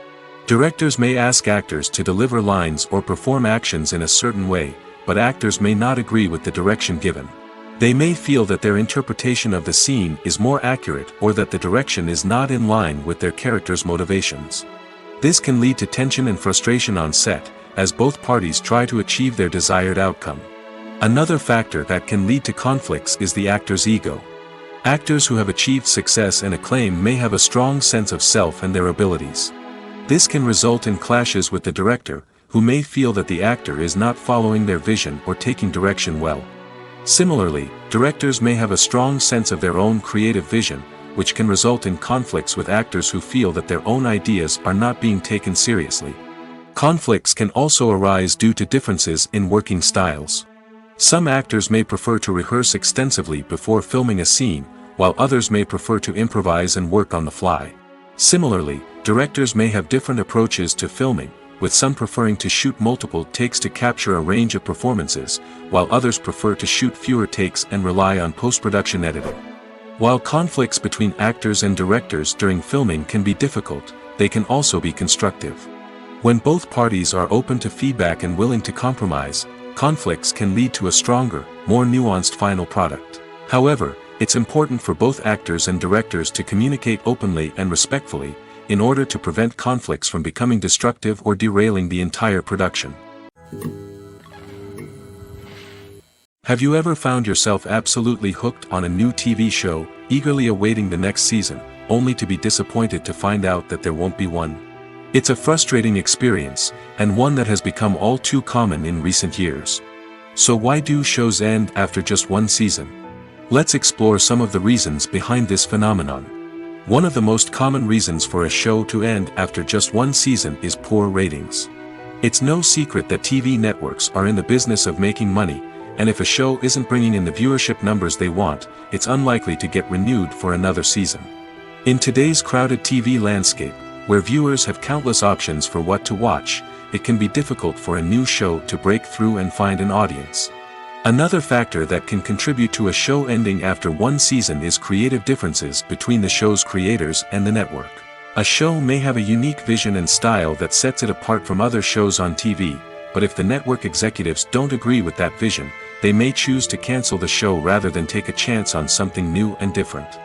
Directors may ask actors to deliver lines or perform actions in a certain way, but actors may not agree with the direction given. They may feel that their interpretation of the scene is more accurate or that the direction is not in line with their character's motivations. This can lead to tension and frustration on set, as both parties try to achieve their desired outcome. Another factor that can lead to conflicts is the actor's ego. Actors who have achieved success and acclaim may have a strong sense of self and their abilities. This can result in clashes with the director, who may feel that the actor is not following their vision or taking direction well. Similarly, directors may have a strong sense of their own creative vision, which can result in conflicts with actors who feel that their own ideas are not being taken seriously. Conflicts can also arise due to differences in working styles. Some actors may prefer to rehearse extensively before filming a scene, while others may prefer to improvise and work on the fly. Similarly, directors may have different approaches to filming, with some preferring to shoot multiple takes to capture a range of performances, while others prefer to shoot fewer takes and rely on post-production editing. While conflicts between actors and directors during filming can be difficult, they can also be constructive. When both parties are open to feedback and willing to compromise, conflicts can lead to a stronger, more nuanced final product. However, it's important for both actors and directors to communicate openly and respectfully, in order to prevent conflicts from becoming destructive or derailing the entire production. Have you ever found yourself absolutely hooked on a new TV show, eagerly awaiting the next season, only to be disappointed to find out that there won't be one? It's a frustrating experience, and one that has become all too common in recent years. So why do shows end after just one season? Let's explore some of the reasons behind this phenomenon. One of the most common reasons for a show to end after just one season is poor ratings. It's no secret that TV networks are in the business of making money, and if a show isn't bringing in the viewership numbers they want, it's unlikely to get renewed for another season. In today's crowded TV landscape, where viewers have countless options for what to watch, it can be difficult for a new show to break through and find an audience. Another factor that can contribute to a show ending after one season is creative differences between the show's creators and the network. A show may have a unique vision and style that sets it apart from other shows on TV, but if the network executives don't agree with that vision, they may choose to cancel the show rather than take a chance on something new and different.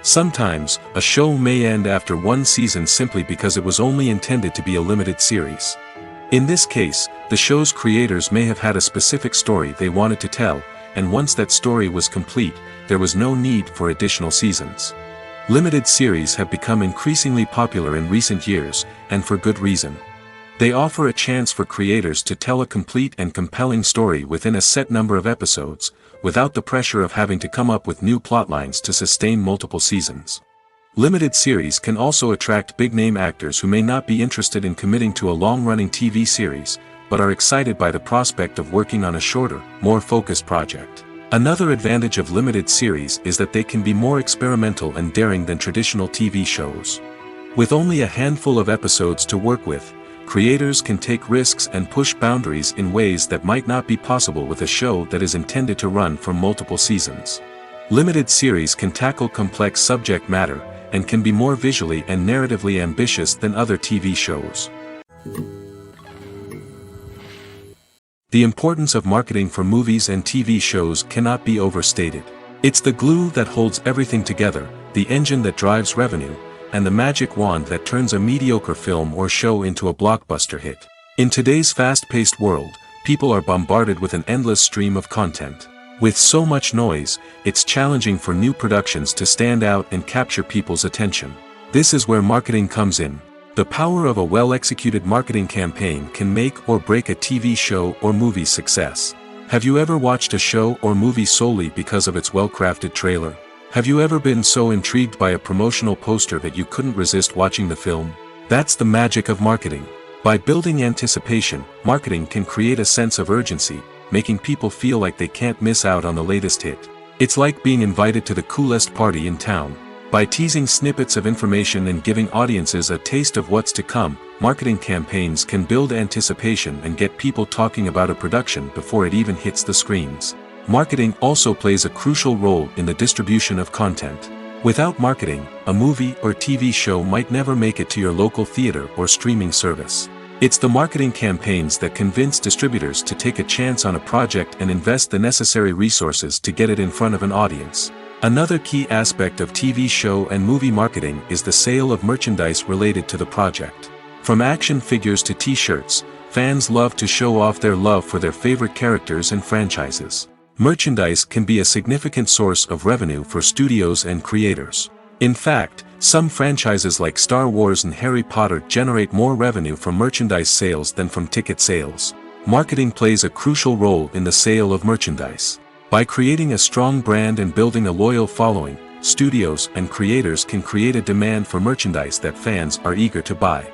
Sometimes, a show may end after one season simply because it was only intended to be a limited series. In this case, the show's creators may have had a specific story they wanted to tell, and once that story was complete, there was no need for additional seasons. Limited series have become increasingly popular in recent years, and for good reason. They offer a chance for creators to tell a complete and compelling story within a set number of episodes, without the pressure of having to come up with new plotlines to sustain multiple seasons. Limited series can also attract big-name actors who may not be interested in committing to a long-running TV series, but are excited by the prospect of working on a shorter, more focused project. Another advantage of limited series is that they can be more experimental and daring than traditional TV shows. With only a handful of episodes to work with, creators can take risks and push boundaries in ways that might not be possible with a show that is intended to run for multiple seasons. Limited series can tackle complex subject matter, and can be more visually and narratively ambitious than other TV shows. The importance of marketing for movies and TV shows cannot be overstated. It's the glue that holds everything together, the engine that drives revenue, and the magic wand that turns a mediocre film or show into a blockbuster hit. In today's fast-paced world, people are bombarded with an endless stream of content. With so much noise, it's challenging for new productions to stand out and capture people's attention. This is where marketing comes in. The power of a well-executed marketing campaign can make or break a TV show or movie's success. Have you ever watched a show or movie solely because of its well-crafted trailer? Have you ever been so intrigued by a promotional poster that you couldn't resist watching the film? That's the magic of marketing. By building anticipation, marketing can create a sense of urgency, making people feel like they can't miss out on the latest hit. It's like being invited to the coolest party in town. By teasing snippets of information and giving audiences a taste of what's to come, marketing campaigns can build anticipation and get people talking about a production before it even hits the screens. Marketing also plays a crucial role in the distribution of content. Without marketing, a movie or TV show might never make it to your local theater or streaming service. It's the marketing campaigns that convince distributors to take a chance on a project and invest the necessary resources to get it in front of an audience. Another key aspect of TV show and movie marketing is the sale of merchandise related to the project. From action figures to t-shirts, fans love to show off their love for their favorite characters and franchises. Merchandise can be a significant source of revenue for studios and creators. In fact, some franchises like Star Wars and Harry Potter generate more revenue from merchandise sales than from ticket sales. Marketing plays a crucial role in the sale of merchandise. By creating a strong brand and building a loyal following, studios and creators can create a demand for merchandise that fans are eager to buy.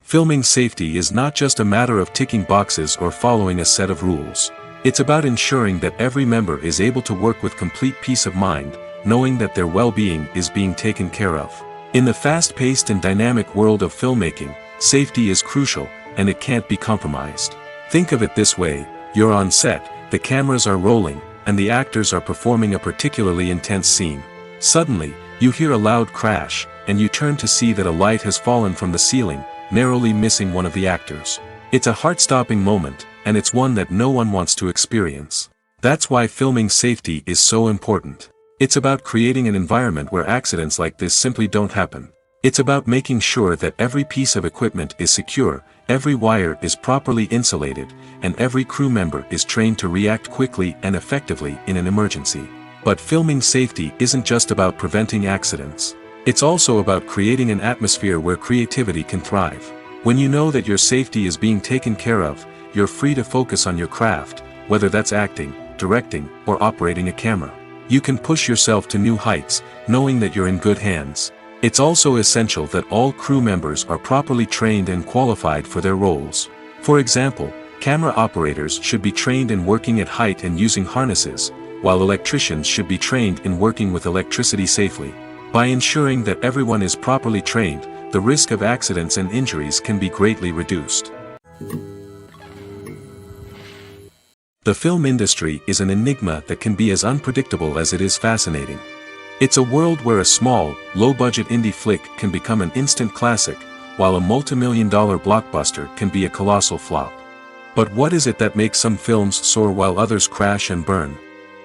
Filming safety is not just a matter of ticking boxes or following a set of rules. It's about ensuring that every member is able to work with complete peace of mind, knowing that their well-being is being taken care of. In the fast-paced and dynamic world of filmmaking, safety is crucial, and it can't be compromised. Think of it this way: you're on set, the cameras are rolling, and the actors are performing a particularly intense scene. Suddenly, you hear a loud crash, and you turn to see that a light has fallen from the ceiling, narrowly missing one of the actors. It's a heart-stopping moment, and it's one that no one wants to experience. That's why filming safety is so important. It's about creating an environment where accidents like this simply don't happen. It's about making sure that every piece of equipment is secure, every wire is properly insulated, and every crew member is trained to react quickly and effectively in an emergency. But filming safety isn't just about preventing accidents. It's also about creating an atmosphere where creativity can thrive. When you know that your safety is being taken care of, you're free to focus on your craft, whether that's acting, directing, or operating a camera. You can push yourself to new heights, knowing that you're in good hands. It's also essential that all crew members are properly trained and qualified for their roles. For example, camera operators should be trained in working at height and using harnesses, while electricians should be trained in working with electricity safely. By ensuring that everyone is properly trained, the risk of accidents and injuries can be greatly reduced. The film industry is an enigma that can be as unpredictable as it is fascinating. It's a world where a small, low-budget indie flick can become an instant classic, while a multi-million-dollar blockbuster can be a colossal flop. But what is it that makes some films soar while others crash and burn?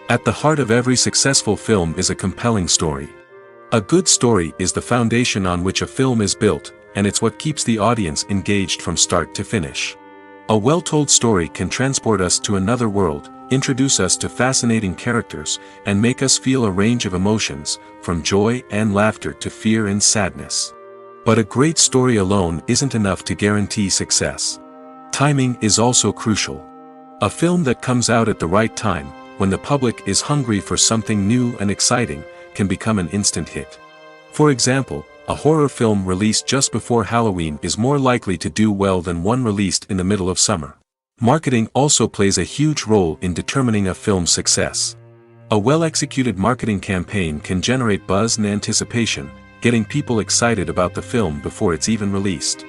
At the heart of every successful film is a compelling story. A good story is the foundation on which a film is built, and it's what keeps the audience engaged from start to finish. A well-told story can transport us to another world, introduce us to fascinating characters, and make us feel a range of emotions, from joy and laughter to fear and sadness. But a great story alone isn't enough to guarantee success. Timing is also crucial. A film that comes out at the right time, when the public is hungry for something new and exciting, can become an instant hit. For example, a horror film released just before Halloween is more likely to do well than one released in the middle of summer. Marketing also plays a huge role in determining a film's success. A well-executed marketing campaign can generate buzz and anticipation, getting people excited about the film before it's even released.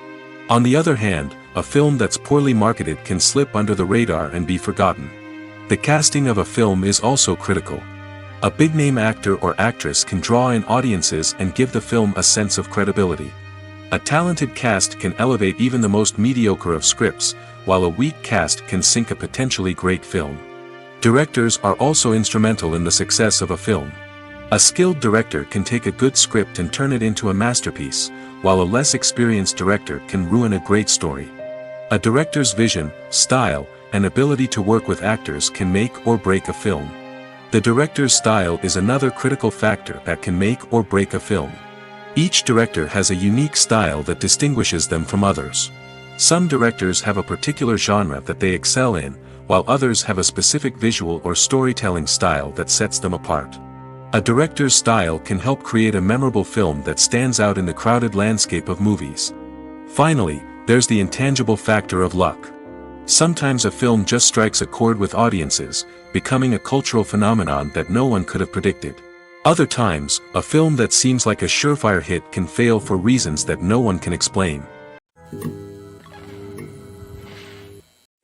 On the other hand, a film that's poorly marketed can slip under the radar and be forgotten. The casting of a film is also critical. A big-name actor or actress can draw in audiences and give the film a sense of credibility. A talented cast can elevate even the most mediocre of scripts, while a weak cast can sink a potentially great film. Directors are also instrumental in the success of a film. A skilled director can take a good script and turn it into a masterpiece, while a less experienced director can ruin a great story. A director's vision, style, and ability to work with actors can make or break a film. The director's style is another critical factor that can make or break a film. Each director has a unique style that distinguishes them from others. Some directors have a particular genre that they excel in, while others have a specific visual or storytelling style that sets them apart. A director's style can help create a memorable film that stands out in the crowded landscape of movies. Finally, there's the intangible factor of luck. Sometimes a film just strikes a chord with audiences, becoming a cultural phenomenon that no one could have predicted. Other times, a film that seems like a surefire hit can fail for reasons that no one can explain.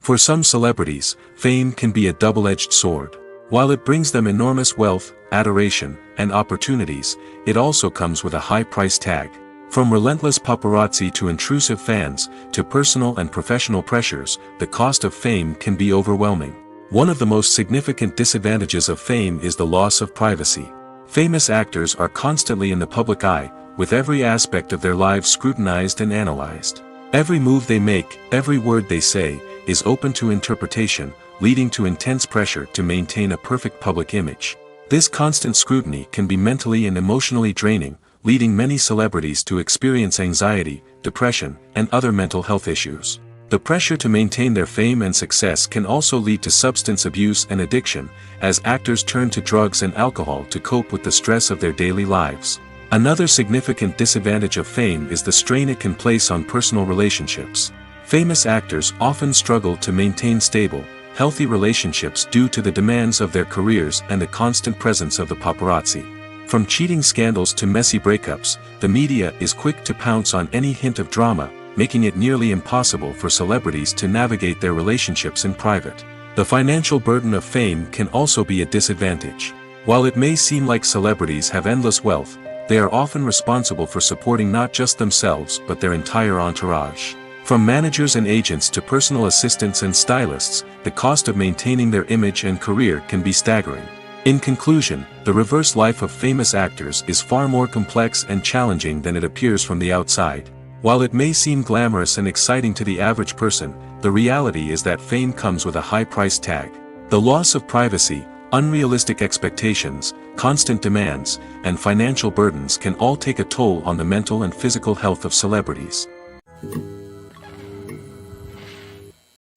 For some celebrities, fame can be a double-edged sword. While it brings them enormous wealth, adoration, and opportunities, it also comes with a high price tag. From relentless paparazzi to intrusive fans, to personal and professional pressures, the cost of fame can be overwhelming. One of the most significant disadvantages of fame is the loss of privacy. Famous actors are constantly in the public eye, with every aspect of their lives scrutinized and analyzed. Every move they make, every word they say, is open to interpretation, leading to intense pressure to maintain a perfect public image. This constant scrutiny can be mentally and emotionally draining, leading many celebrities to experience anxiety, depression, and other mental health issues. The pressure to maintain their fame and success can also lead to substance abuse and addiction, as actors turn to drugs and alcohol to cope with the stress of their daily lives. Another significant disadvantage of fame is the strain it can place on personal relationships. Famous actors often struggle to maintain stable, healthy relationships due to the demands of their careers and the constant presence of the paparazzi. From cheating scandals to messy breakups, the media is quick to pounce on any hint of drama, making it nearly impossible for celebrities to navigate their relationships in private. The financial burden of fame can also be a disadvantage. While it may seem like celebrities have endless wealth, they are often responsible for supporting not just themselves but their entire entourage. From managers and agents to personal assistants and stylists, the cost of maintaining their image and career can be staggering. In conclusion, the reverse life of famous actors is far more complex and challenging than it appears from the outside. While it may seem glamorous and exciting to the average person, the reality is that fame comes with a high price tag. The loss of privacy, unrealistic expectations, constant demands, and financial burdens can all take a toll on the mental and physical health of celebrities.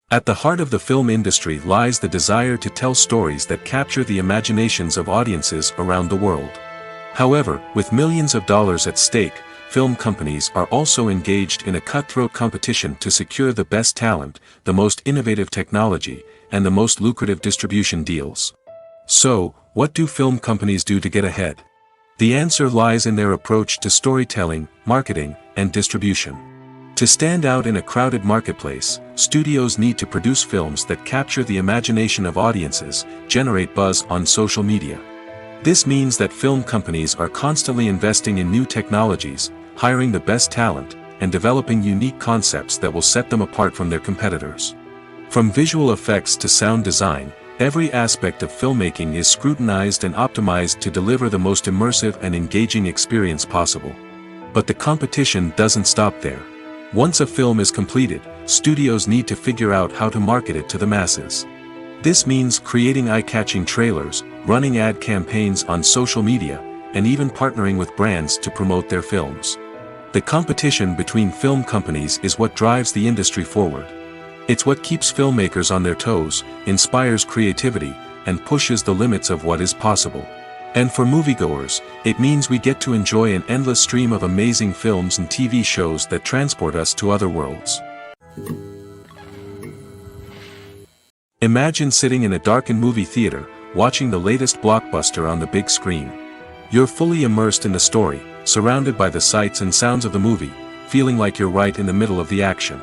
At the heart of the film industry lies the desire to tell stories that capture the imaginations of audiences around the world. However, with millions of dollars at stake, film companies are also engaged in a cutthroat competition to secure the best talent, the most innovative technology, and the most lucrative distribution deals. So, what do film companies do to get ahead? The answer lies in their approach to storytelling, marketing, and distribution. To stand out in a crowded marketplace, studios need to produce films that capture the imagination of audiences, generate buzz on social media. This means that film companies are constantly investing in new technologies, hiring the best talent, and developing unique concepts that will set them apart from their competitors. From visual effects to sound design, every aspect of filmmaking is scrutinized and optimized to deliver the most immersive and engaging experience possible. But the competition doesn't stop there. Once a film is completed, studios need to figure out how to market it to the masses. This means creating eye-catching trailers, running ad campaigns on social media, and even partnering with brands to promote their films. The competition between film companies is what drives the industry forward. It's what keeps filmmakers on their toes, inspires creativity, and pushes the limits of what is possible. And for moviegoers, it means we get to enjoy an endless stream of amazing films and TV shows that transport us to other worlds. Imagine sitting in a darkened movie theater, watching the latest blockbuster on the big screen. You're fully immersed in the story, surrounded by the sights and sounds of the movie, feeling like you're right in the middle of the action.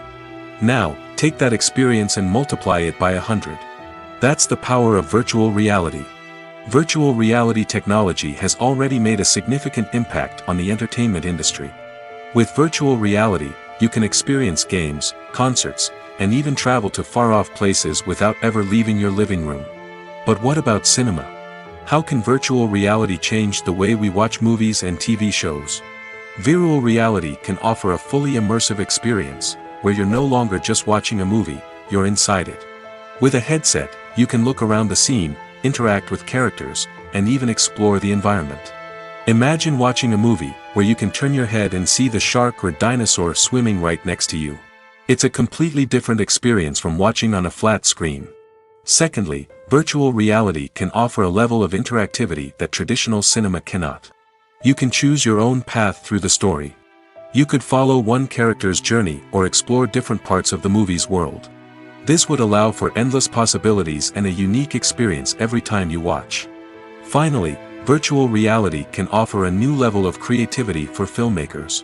Now, take that experience and multiply it by 100. That's the power of virtual reality. Virtual reality technology has already made a significant impact on the entertainment industry. With virtual reality, you can experience games, concerts, and even travel to far-off places without ever leaving your living room. But what about cinema? How can virtual reality change the way we watch movies and TV shows? Virtual reality can offer a fully immersive experience, where you're no longer just watching a movie, you're inside it. With a headset, you can look around the scene, interact with characters, and even explore the environment. Imagine watching a movie where you can turn your head and see the shark or dinosaur swimming right next to you. It's a completely different experience from watching on a flat screen. Secondly, virtual reality can offer a level of interactivity that traditional cinema cannot. You can choose your own path through the story. You could follow one character's journey or explore different parts of the movie's world. This would allow for endless possibilities and a unique experience every time you watch. Finally, virtual reality can offer a new level of creativity for filmmakers.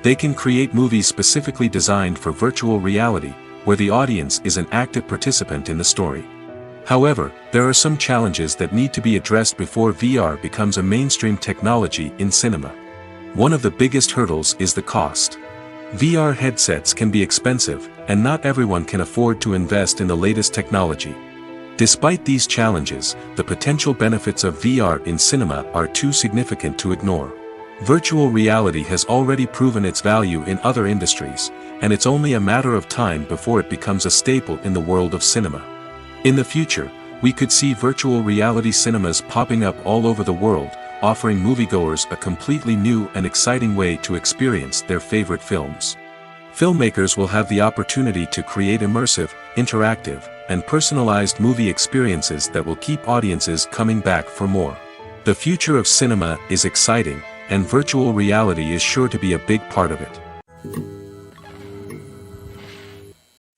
They can create movies specifically designed for virtual reality, where the audience is an active participant in the story. However, there are some challenges that need to be addressed before VR becomes a mainstream technology in cinema. One of the biggest hurdles is the cost. VR headsets can be expensive, and not everyone can afford to invest in the latest technology. Despite these challenges, the potential benefits of VR in cinema are too significant to ignore. Virtual reality has already proven its value in other industries, and it's only a matter of time before it becomes a staple in the world of cinema. In the future, we could see virtual reality cinemas popping up all over the world, offering moviegoers a completely new and exciting way to experience their favorite films. Filmmakers will have the opportunity to create immersive, interactive, and personalized movie experiences that will keep audiences coming back for more. The future of cinema is exciting, and virtual reality is sure to be a big part of it.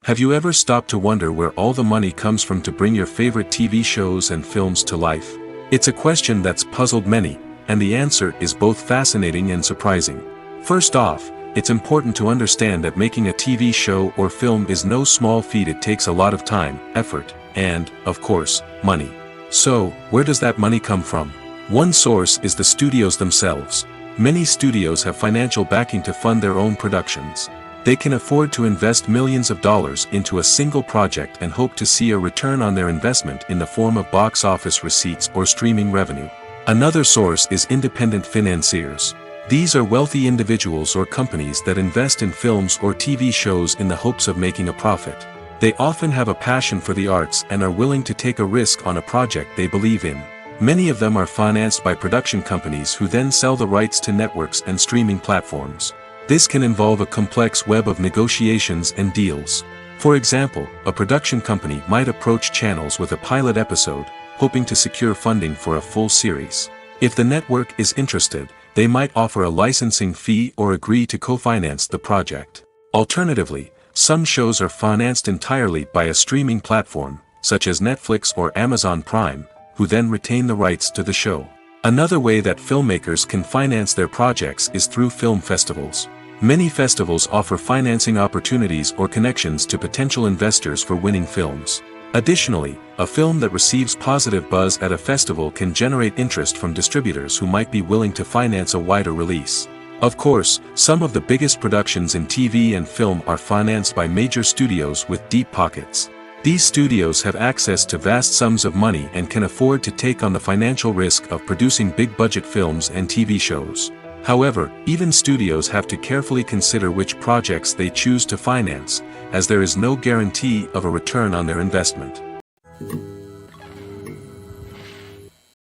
Have you ever stopped to wonder where all the money comes from to bring your favorite TV shows and films to life? It's a question that's puzzled many, and the answer is both fascinating and surprising. First off, it's important to understand that making a TV show or film is no small feat. It takes a lot of time, effort, and, of course, money. So, where does that money come from? One source is the studios themselves. Many studios have financial backing to fund their own productions. They can afford to invest millions of dollars into a single project and hope to see a return on their investment in the form of box office receipts or streaming revenue. Another source is independent financiers. These are wealthy individuals or companies that invest in films or TV shows in the hopes of making a profit. They often have a passion for the arts and are willing to take a risk on a project they believe in. Many of them are financed by production companies who then sell the rights to networks and streaming platforms. This can involve a complex web of negotiations and deals. For example, a production company might approach channels with a pilot episode, hoping to secure funding for a full series. If the network is interested, they might offer a licensing fee or agree to co-finance the project. Alternatively, some shows are financed entirely by a streaming platform, such as Netflix or Amazon Prime, who then retain the rights to the show. Another way that filmmakers can finance their projects is through film festivals. Many festivals offer financing opportunities or connections to potential investors for winning films. Additionally, a film that receives positive buzz at a festival can generate interest from distributors who might be willing to finance a wider release. Of course, some of the biggest productions in TV and film are financed by major studios with deep pockets. These studios have access to vast sums of money and can afford to take on the financial risk of producing big-budget films and TV shows. However, even studios have to carefully consider which projects they choose to finance, as there is no guarantee of a return on their investment.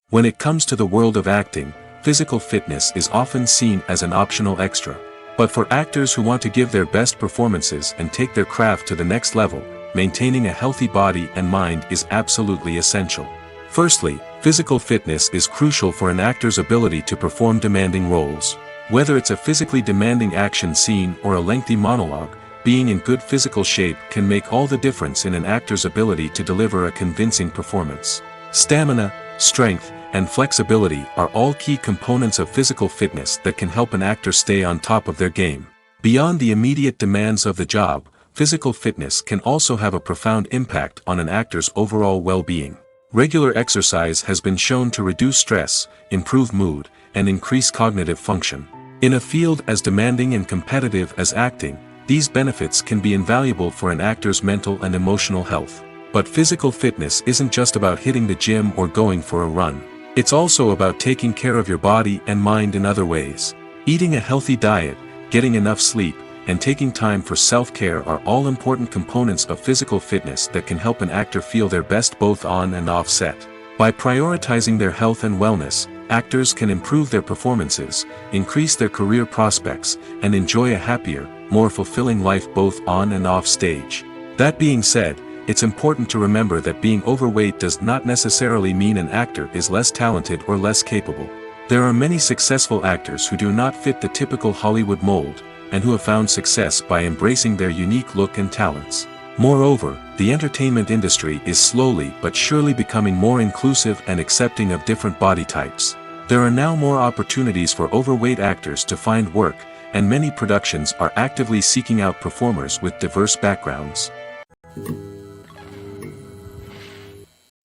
When it comes to the world of acting, physical fitness is often seen as an optional extra. But for actors who want to give their best performances and take their craft to the next level, maintaining a healthy body and mind is absolutely essential. Firstly, physical fitness is crucial for an actor's ability to perform demanding roles. Whether it's a physically demanding action scene or a lengthy monologue, being in good physical shape can make all the difference in an actor's ability to deliver a convincing performance. Stamina, strength, and flexibility are all key components of physical fitness that can help an actor stay on top of their game. Beyond the immediate demands of the job, physical fitness can also have a profound impact on an actor's overall well-being. Regular exercise has been shown to reduce stress, improve mood, and increase cognitive function. In a field as demanding and competitive as acting, these benefits can be invaluable for an actor's mental and emotional health. But physical fitness isn't just about hitting the gym or going for a run. It's also about taking care of your body and mind in other ways. Eating a healthy diet, getting enough sleep, and taking time for self-care are all important components of physical fitness that can help an actor feel their best both on and off set. By prioritizing their health and wellness, actors can improve their performances, increase their career prospects, and enjoy a happier, more fulfilling life both on and off stage. That being said, it's important to remember that being overweight does not necessarily mean an actor is less talented or less capable. There are many successful actors who do not fit the typical Hollywood mold, and who have found success by embracing their unique look and talents. Moreover, the entertainment industry is slowly but surely becoming more inclusive and accepting of different body types. There are now more opportunities for overweight actors to find work, and many productions are actively seeking out performers with diverse backgrounds.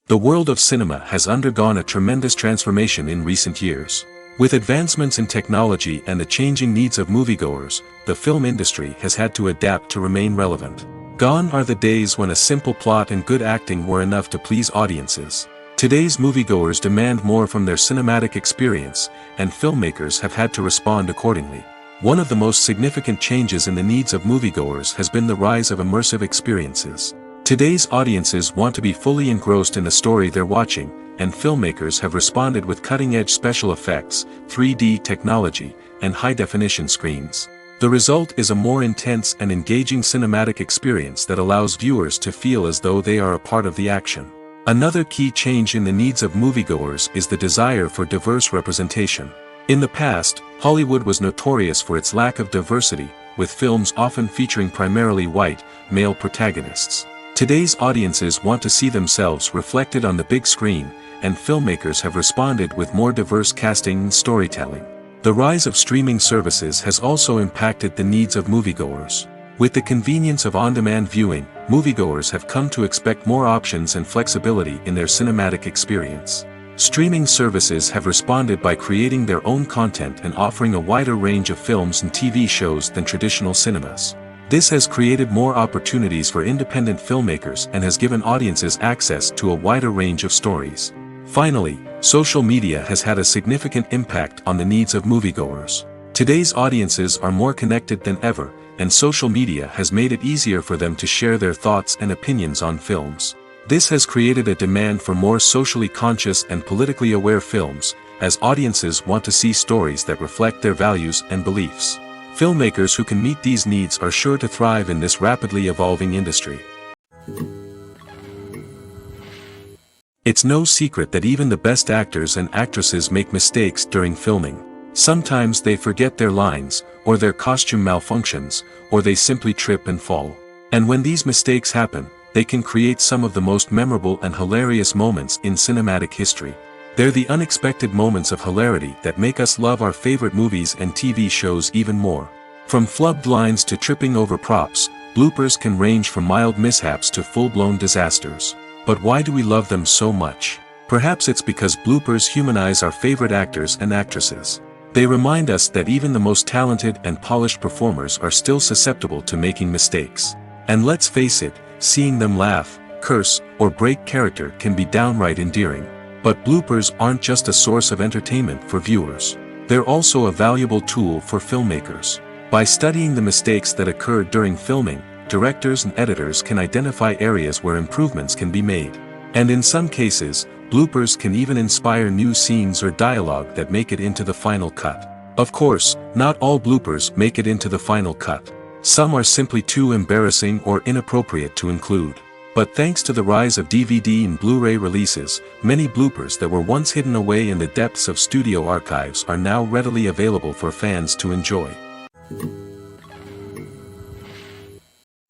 The world of cinema has undergone a tremendous transformation in recent years. With advancements in technology and the changing needs of moviegoers, the film industry has had to adapt to remain relevant. Gone are the days when a simple plot and good acting were enough to please audiences. Today's moviegoers demand more from their cinematic experience, and filmmakers have had to respond accordingly. One of the most significant changes in the needs of moviegoers has been the rise of immersive experiences. Today's audiences want to be fully engrossed in the story they're watching, and filmmakers have responded with cutting-edge special effects, 3D technology, and high-definition screens. The result is a more intense and engaging cinematic experience that allows viewers to feel as though they are a part of the action. Another key change in the needs of moviegoers is the desire for diverse representation. In the past, Hollywood was notorious for its lack of diversity, with films often featuring primarily white, male protagonists. Today's audiences want to see themselves reflected on the big screen, and filmmakers have responded with more diverse casting and storytelling. The rise of streaming services has also impacted the needs of moviegoers. With the convenience of on-demand viewing, moviegoers have come to expect more options and flexibility in their cinematic experience. Streaming services have responded by creating their own content and offering a wider range of films and TV shows than traditional cinemas. This has created more opportunities for independent filmmakers and has given audiences access to a wider range of stories. Finally, social media has had a significant impact on the needs of moviegoers. Today's audiences are more connected than ever, and social media has made it easier for them to share their thoughts and opinions on films. This has created a demand for more socially conscious and politically aware films, as audiences want to see stories that reflect their values and beliefs. Filmmakers who can meet these needs are sure to thrive in this rapidly evolving industry. It's no secret that even the best actors and actresses make mistakes during filming. Sometimes they forget their lines, or their costume malfunctions, or they simply trip and fall. And when these mistakes happen, they can create some of the most memorable and hilarious moments in cinematic history. They're the unexpected moments of hilarity that make us love our favorite movies and TV shows even more. From flubbed lines to tripping over props, bloopers can range from mild mishaps to full-blown disasters. But why do we love them so much? Perhaps it's because bloopers humanize our favorite actors and actresses. They remind us that even the most talented and polished performers are still susceptible to making mistakes. And let's face it, seeing them laugh, curse, or break character can be downright endearing. But bloopers aren't just a source of entertainment for viewers. They're also a valuable tool for filmmakers. By studying the mistakes that occur during filming, directors and editors can identify areas where improvements can be made. And in some cases, bloopers can even inspire new scenes or dialogue that make it into the final cut. Of course, not all bloopers make it into the final cut. Some are simply too embarrassing or inappropriate to include. But thanks to the rise of DVD and Blu-ray releases, many bloopers that were once hidden away in the depths of studio archives are now readily available for fans to enjoy.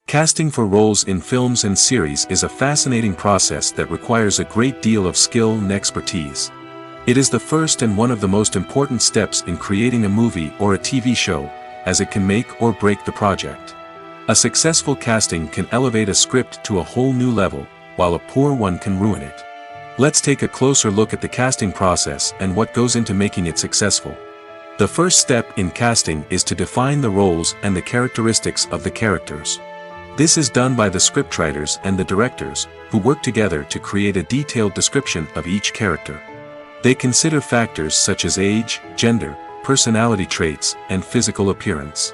Casting for roles in films and series is a fascinating process that requires a great deal of skill and expertise. It is the first and one of the most important steps in creating a movie or a TV show, as it can make or break the project. A successful casting can elevate a script to a whole new level, while a poor one can ruin it. Let's take a closer look at the casting process and what goes into making it successful. The first step in casting is to define the roles and the characteristics of the characters. This is done by the scriptwriters and the directors, who work together to create a detailed description of each character. They consider factors such as age, gender, personality traits, and physical appearance.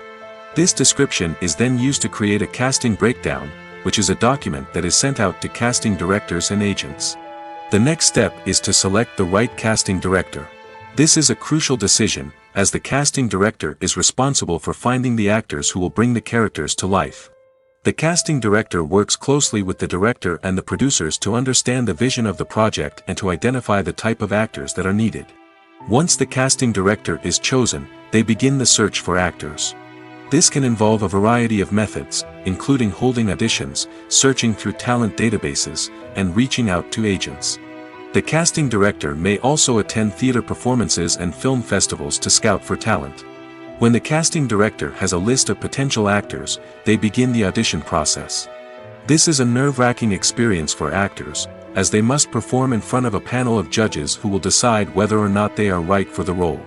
This description is then used to create a casting breakdown, which is a document that is sent out to casting directors and agents. The next step is to select the right casting director. This is a crucial decision, as the casting director is responsible for finding the actors who will bring the characters to life. The casting director works closely with the director and the producers to understand the vision of the project and to identify the type of actors that are needed. Once the casting director is chosen, they begin the search for actors. This can involve a variety of methods, including holding auditions, searching through talent databases, and reaching out to agents. The casting director may also attend theater performances and film festivals to scout for talent. When the casting director has a list of potential actors, they begin the audition process. This is a nerve-wracking experience for actors, as they must perform in front of a panel of judges who will decide whether or not they are right for the role.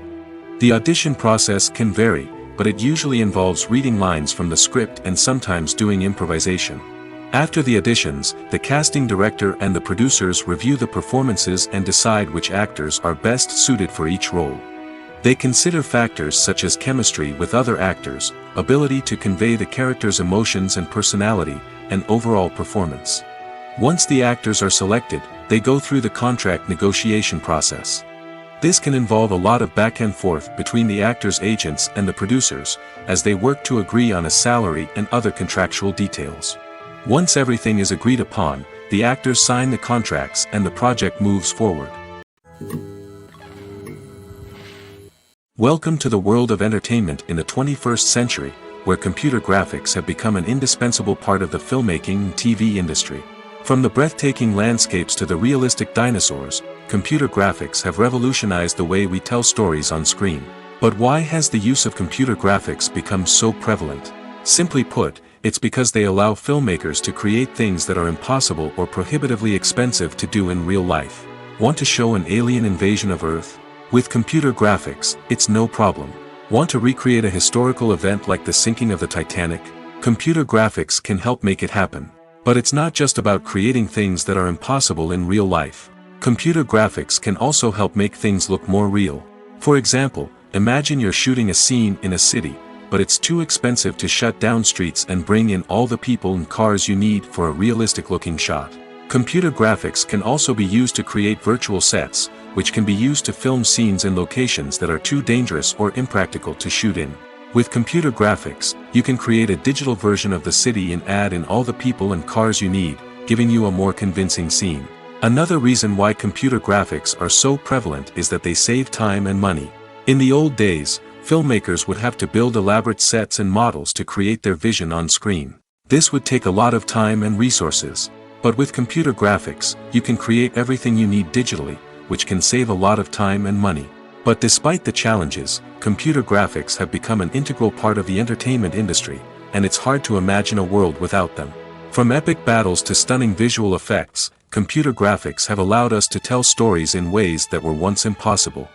The audition process can vary, but it usually involves reading lines from the script and sometimes doing improvisation. After the auditions, the casting director and the producers review the performances and decide which actors are best suited for each role. They consider factors such as chemistry with other actors, ability to convey the character's emotions and personality, and overall performance. Once the actors are selected, they go through the contract negotiation process. This can involve a lot of back and forth between the actors' agents and the producers, as they work to agree on a salary and other contractual details. Once everything is agreed upon, the actors sign the contracts and the project moves forward. Welcome to the world of entertainment in the 21st century, where computer graphics have become an indispensable part of the filmmaking and TV industry. From the breathtaking landscapes to the realistic dinosaurs, computer graphics have revolutionized the way we tell stories on screen. But why has the use of computer graphics become so prevalent? Simply put, it's because they allow filmmakers to create things that are impossible or prohibitively expensive to do in real life. Want to show an alien invasion of Earth? With computer graphics, it's no problem. Want to recreate a historical event like the sinking of the Titanic? Computer graphics can help make it happen. But it's not just about creating things that are impossible in real life. Computer graphics can also help make things look more real. For example, imagine you're shooting a scene in a city, but it's too expensive to shut down streets and bring in all the people and cars you need for a realistic-looking shot. Computer graphics can also be used to create virtual sets, which can be used to film scenes in locations that are too dangerous or impractical to shoot in. With computer graphics, you can create a digital version of the city and add in all the people and cars you need, giving you a more convincing scene. Another reason why computer graphics are so prevalent is that they save time and money. In the old days, filmmakers would have to build elaborate sets and models to create their vision on screen. This would take a lot of time and resources. But with computer graphics, you can create everything you need digitally, which can save a lot of time and money. But despite the challenges, computer graphics have become an integral part of the entertainment industry, and it's hard to imagine a world without them. From epic battles to stunning visual effects, computer graphics have allowed us to tell stories in ways that were once impossible.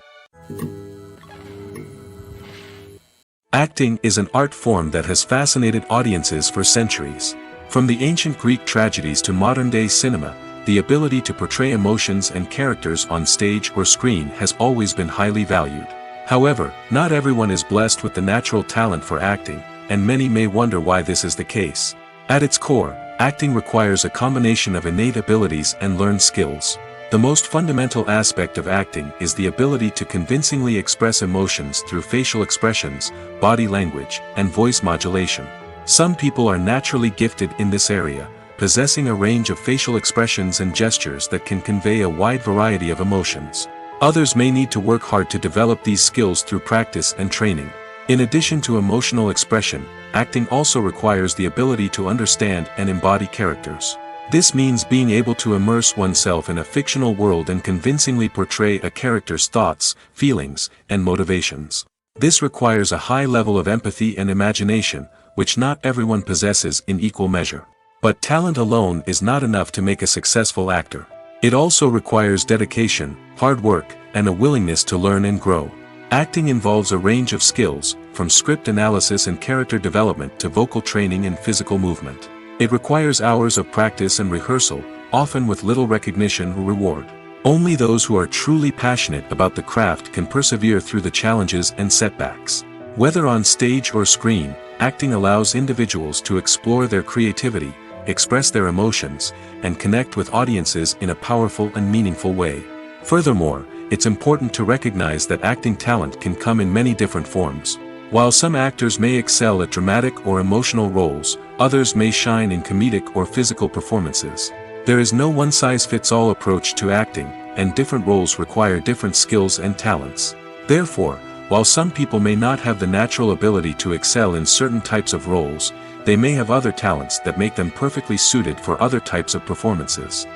Acting is an art form that has fascinated audiences for centuries. From the ancient Greek tragedies to modern-day cinema, the ability to portray emotions and characters on stage or screen has always been highly valued. However, not everyone is blessed with the natural talent for acting, and many may wonder why this is the case. At its core, acting requires a combination of innate abilities and learned skills. The most fundamental aspect of acting is the ability to convincingly express emotions through facial expressions, body language, and voice modulation. Some people are naturally gifted in this area, possessing a range of facial expressions and gestures that can convey a wide variety of emotions. Others may need to work hard to develop these skills through practice and training. In addition to emotional expression, acting also requires the ability to understand and embody characters. This means being able to immerse oneself in a fictional world and convincingly portray a character's thoughts, feelings, and motivations. This requires a high level of empathy and imagination, which not everyone possesses in equal measure. But talent alone is not enough to make a successful actor. It also requires dedication, hard work, and a willingness to learn and grow. Acting involves a range of skills, from script analysis and character development to vocal training and physical movement. It requires hours of practice and rehearsal, often with little recognition or reward. Only those who are truly passionate about the craft can persevere through the challenges and setbacks. Whether on stage or screen, acting allows individuals to explore their creativity, express their emotions, and connect with audiences in a powerful and meaningful way. Furthermore, it's important to recognize that acting talent can come in many different forms. While some actors may excel at dramatic or emotional roles, others may shine in comedic or physical performances. There is no one-size-fits-all approach to acting, and different roles require different skills and talents. Therefore, while some people may not have the natural ability to excel in certain types of roles, they may have other talents that make them perfectly suited for other types of performances.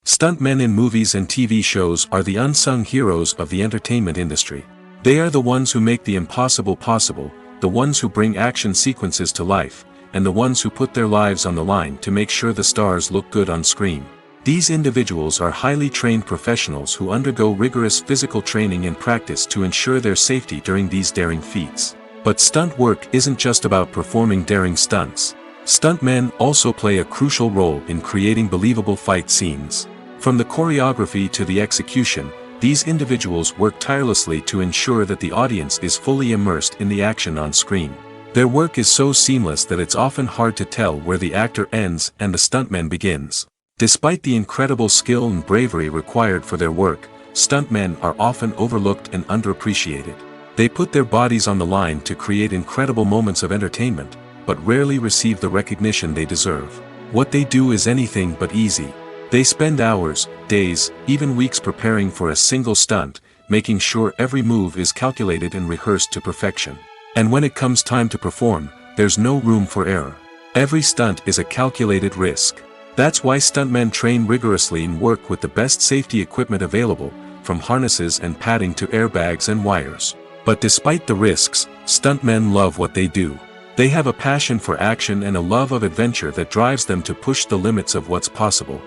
Stuntmen in movies and TV shows are the unsung heroes of the entertainment industry. They are the ones who make the impossible possible, the ones who bring action sequences to life, and the ones who put their lives on the line to make sure the stars look good on screen. These individuals are highly trained professionals who undergo rigorous physical training and practice to ensure their safety during these daring feats. But stunt work isn't just about performing daring stunts. Stuntmen also play a crucial role in creating believable fight scenes. From the choreography to the execution, these individuals work tirelessly to ensure that the audience is fully immersed in the action on screen. Their work is so seamless that it's often hard to tell where the actor ends and the stuntman begins. Despite the incredible skill and bravery required for their work, stuntmen are often overlooked and underappreciated. They put their bodies on the line to create incredible moments of entertainment, but rarely receive the recognition they deserve. What they do is anything but easy. They spend hours, days, even weeks preparing for a single stunt, making sure every move is calculated and rehearsed to perfection. And when it comes time to perform, there's no room for error. Every stunt is a calculated risk. That's why stuntmen train rigorously and work with the best safety equipment available, from harnesses and padding to airbags and wires. But despite the risks, stuntmen love what they do. They have a passion for action and a love of adventure that drives them to push the limits of what's possible.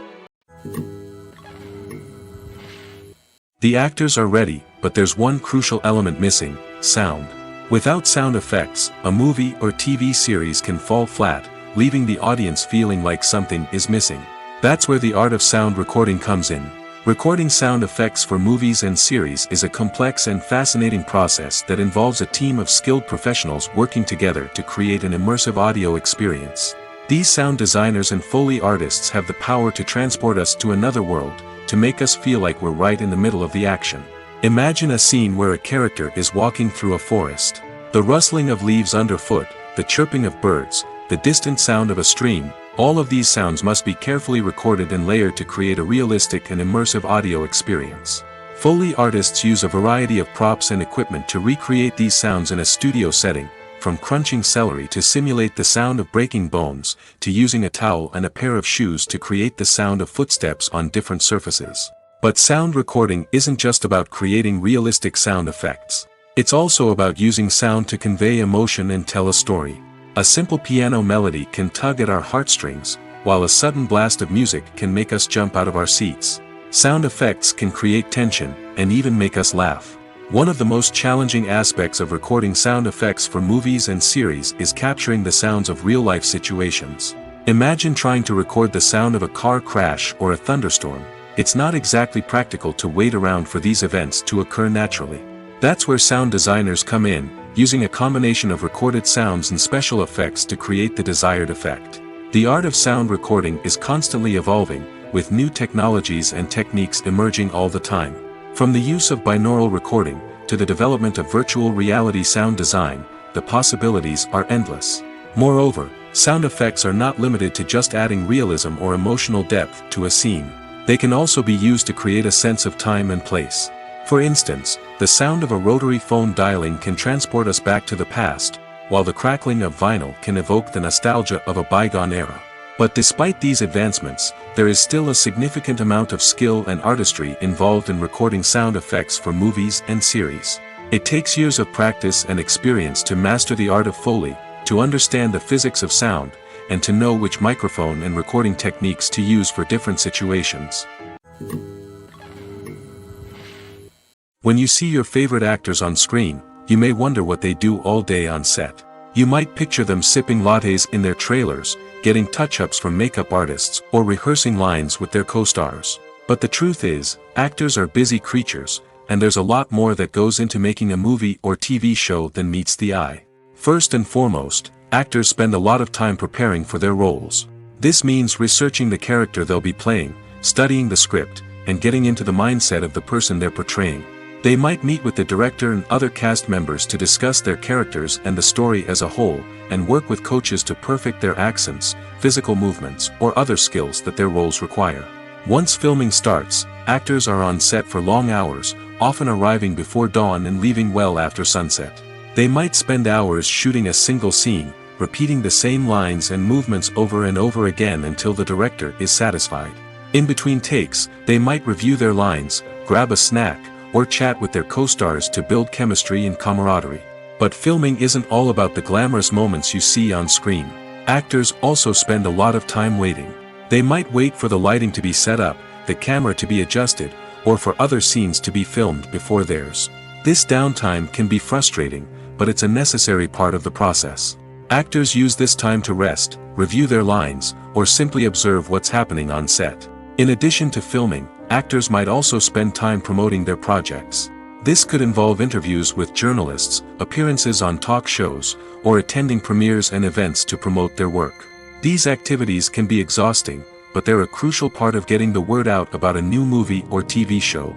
The actors are ready, but there's one crucial element missing: sound. Without sound effects, a movie or TV series can fall flat, leaving the audience feeling like something is missing. That's where the art of sound recording comes in. Recording sound effects for movies and series is a complex and fascinating process that involves a team of skilled professionals working together to create an immersive audio experience. These sound designers and Foley artists have the power to transport us to another world, to make us feel like we're right in the middle of the action. Imagine a scene where a character is walking through a forest. The rustling of leaves underfoot, the chirping of birds, the distant sound of a stream, all of these sounds must be carefully recorded and layered to create a realistic and immersive audio experience. Foley artists use a variety of props and equipment to recreate these sounds in a studio setting, from crunching celery to simulate the sound of breaking bones, to using a towel and a pair of shoes to create the sound of footsteps on different surfaces. But sound recording isn't just about creating realistic sound effects. It's also about using sound to convey emotion and tell a story. A simple piano melody can tug at our heartstrings, while a sudden blast of music can make us jump out of our seats. Sound effects can create tension, and even make us laugh. One of the most challenging aspects of recording sound effects for movies and series is capturing the sounds of real-life situations. Imagine trying to record the sound of a car crash or a thunderstorm. It's not exactly practical to wait around for these events to occur naturally. That's where sound designers come in, using a combination of recorded sounds and special effects to create the desired effect. The art of sound recording is constantly evolving, with new technologies and techniques emerging all the time. From the use of binaural recording, to the development of virtual reality sound design, the possibilities are endless. Moreover, sound effects are not limited to just adding realism or emotional depth to a scene. They can also be used to create a sense of time and place. For instance, the sound of a rotary phone dialing can transport us back to the past, while the crackling of vinyl can evoke the nostalgia of a bygone era. But despite these advancements, there is still a significant amount of skill and artistry involved in recording sound effects for movies and series. It takes years of practice and experience to master the art of Foley, to understand the physics of sound, and to know which microphone and recording techniques to use for different situations. When you see your favorite actors on screen, you may wonder what they do all day on set. You might picture them sipping lattes in their trailers, getting touch-ups from makeup artists, or rehearsing lines with their co-stars. But the truth is, actors are busy creatures, and there's a lot more that goes into making a movie or TV show than meets the eye. First and foremost, actors spend a lot of time preparing for their roles. This means researching the character they'll be playing, studying the script, and getting into the mindset of the person they're portraying. They might meet with the director and other cast members to discuss their characters and the story as a whole, and work with coaches to perfect their accents, physical movements, or other skills that their roles require. Once filming starts, actors are on set for long hours, often arriving before dawn and leaving well after sunset. They might spend hours shooting a single scene, repeating the same lines and movements over and over again until the director is satisfied. In between takes, they might review their lines, grab a snack, or chat with their co-stars to build chemistry and camaraderie. But filming isn't all about the glamorous moments you see on screen. Actors also spend a lot of time waiting. They might wait for the lighting to be set up, the camera to be adjusted, or for other scenes to be filmed before theirs. This downtime can be frustrating, but it's a necessary part of the process. Actors use this time to rest, review their lines, or simply observe what's happening on set. In addition to filming, actors might also spend time promoting their projects. This could involve interviews with journalists, appearances on talk shows, or attending premieres and events to promote their work. These activities can be exhausting, but they're a crucial part of getting the word out about a new movie or TV show.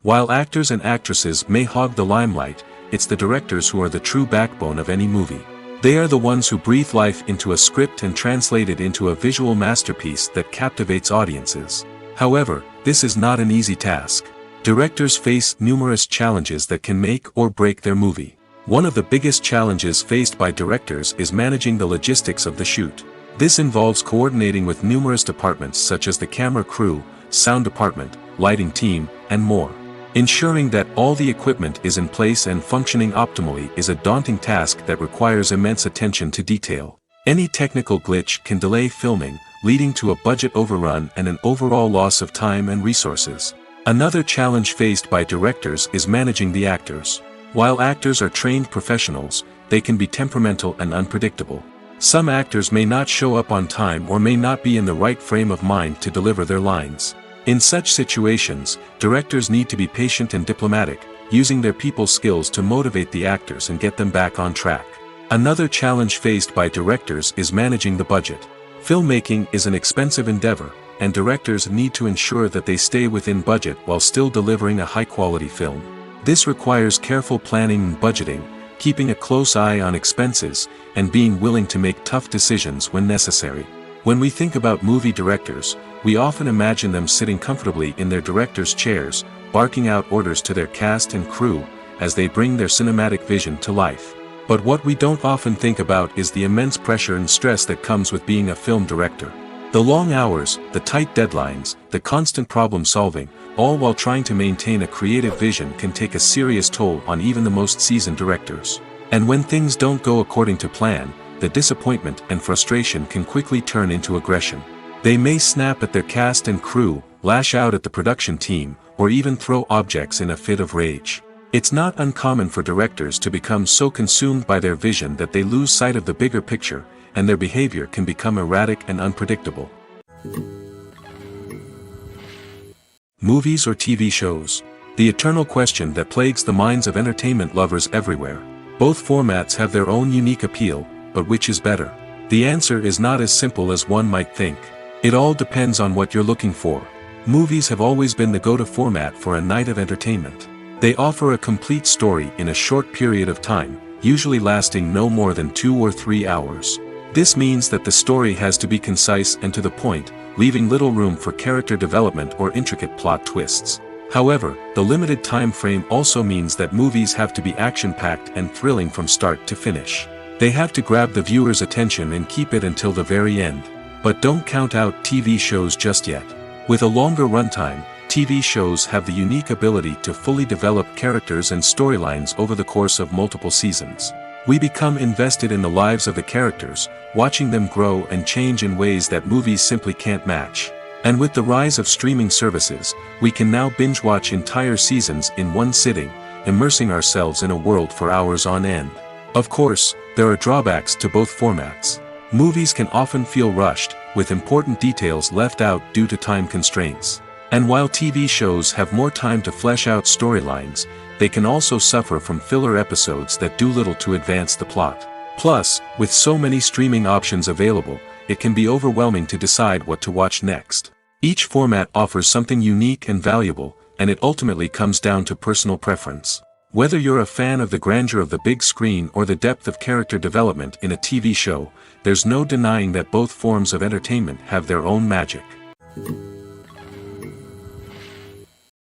While actors and actresses may hog the limelight, it's the directors who are the true backbone of any movie. They are the ones who breathe life into a script and translate it into a visual masterpiece that captivates audiences. However, this is not an easy task. Directors face numerous challenges that can make or break their movie. One of the biggest challenges faced by directors is managing the logistics of the shoot. This involves coordinating with numerous departments such as the camera crew, sound department, lighting team, and more. Ensuring that all the equipment is in place and functioning optimally is a daunting task that requires immense attention to detail. Any technical glitch can delay filming, leading to a budget overrun and an overall loss of time and resources. Another challenge faced by directors is managing the actors. While actors are trained professionals, they can be temperamental and unpredictable. Some actors may not show up on time or may not be in the right frame of mind to deliver their lines. In such situations, directors need to be patient and diplomatic, using their people skills to motivate the actors and get them back on track. Another challenge faced by directors is managing the budget. Filmmaking is an expensive endeavor, and directors need to ensure that they stay within budget while still delivering a high-quality film. This requires careful planning and budgeting, keeping a close eye on expenses, and being willing to make tough decisions when necessary. When we think about movie directors, we often imagine them sitting comfortably in their director's chairs, barking out orders to their cast and crew, as they bring their cinematic vision to life. But what we don't often think about is the immense pressure and stress that comes with being a film director. The long hours, the tight deadlines, the constant problem solving, all while trying to maintain a creative vision can take a serious toll on even the most seasoned directors. And when things don't go according to plan, the disappointment and frustration can quickly turn into aggression. They may snap at their cast and crew, lash out at the production team, or even throw objects in a fit of rage. It's not uncommon for directors to become so consumed by their vision that they lose sight of the bigger picture, and their behavior can become erratic and unpredictable. Movies or TV shows? The eternal question that plagues the minds of entertainment lovers everywhere. Both formats have their own unique appeal, but which is better? The answer is not as simple as one might think. It all depends on what you're looking for. Movies have always been the go-to format for a night of entertainment. They offer a complete story in a short period of time, usually lasting no more than 2 or 3 hours. This means that the story has to be concise and to the point, leaving little room for character development or intricate plot twists. However, the limited time frame also means that movies have to be action-packed and thrilling from start to finish. They have to grab the viewer's attention and keep it until the very end. But don't count out TV shows just yet. With a longer runtime, TV shows have the unique ability to fully develop characters and storylines over the course of multiple seasons. We become invested in the lives of the characters, watching them grow and change in ways that movies simply can't match. And with the rise of streaming services, we can now binge-watch entire seasons in one sitting, immersing ourselves in a world for hours on end. Of course, there are drawbacks to both formats. Movies can often feel rushed, with important details left out due to time constraints. And while TV shows have more time to flesh out storylines, they can also suffer from filler episodes that do little to advance the plot. Plus, with so many streaming options available, it can be overwhelming to decide what to watch next. Each format offers something unique and valuable, and it ultimately comes down to personal preference. Whether you're a fan of the grandeur of the big screen or the depth of character development in a TV show, there's no denying that both forms of entertainment have their own magic.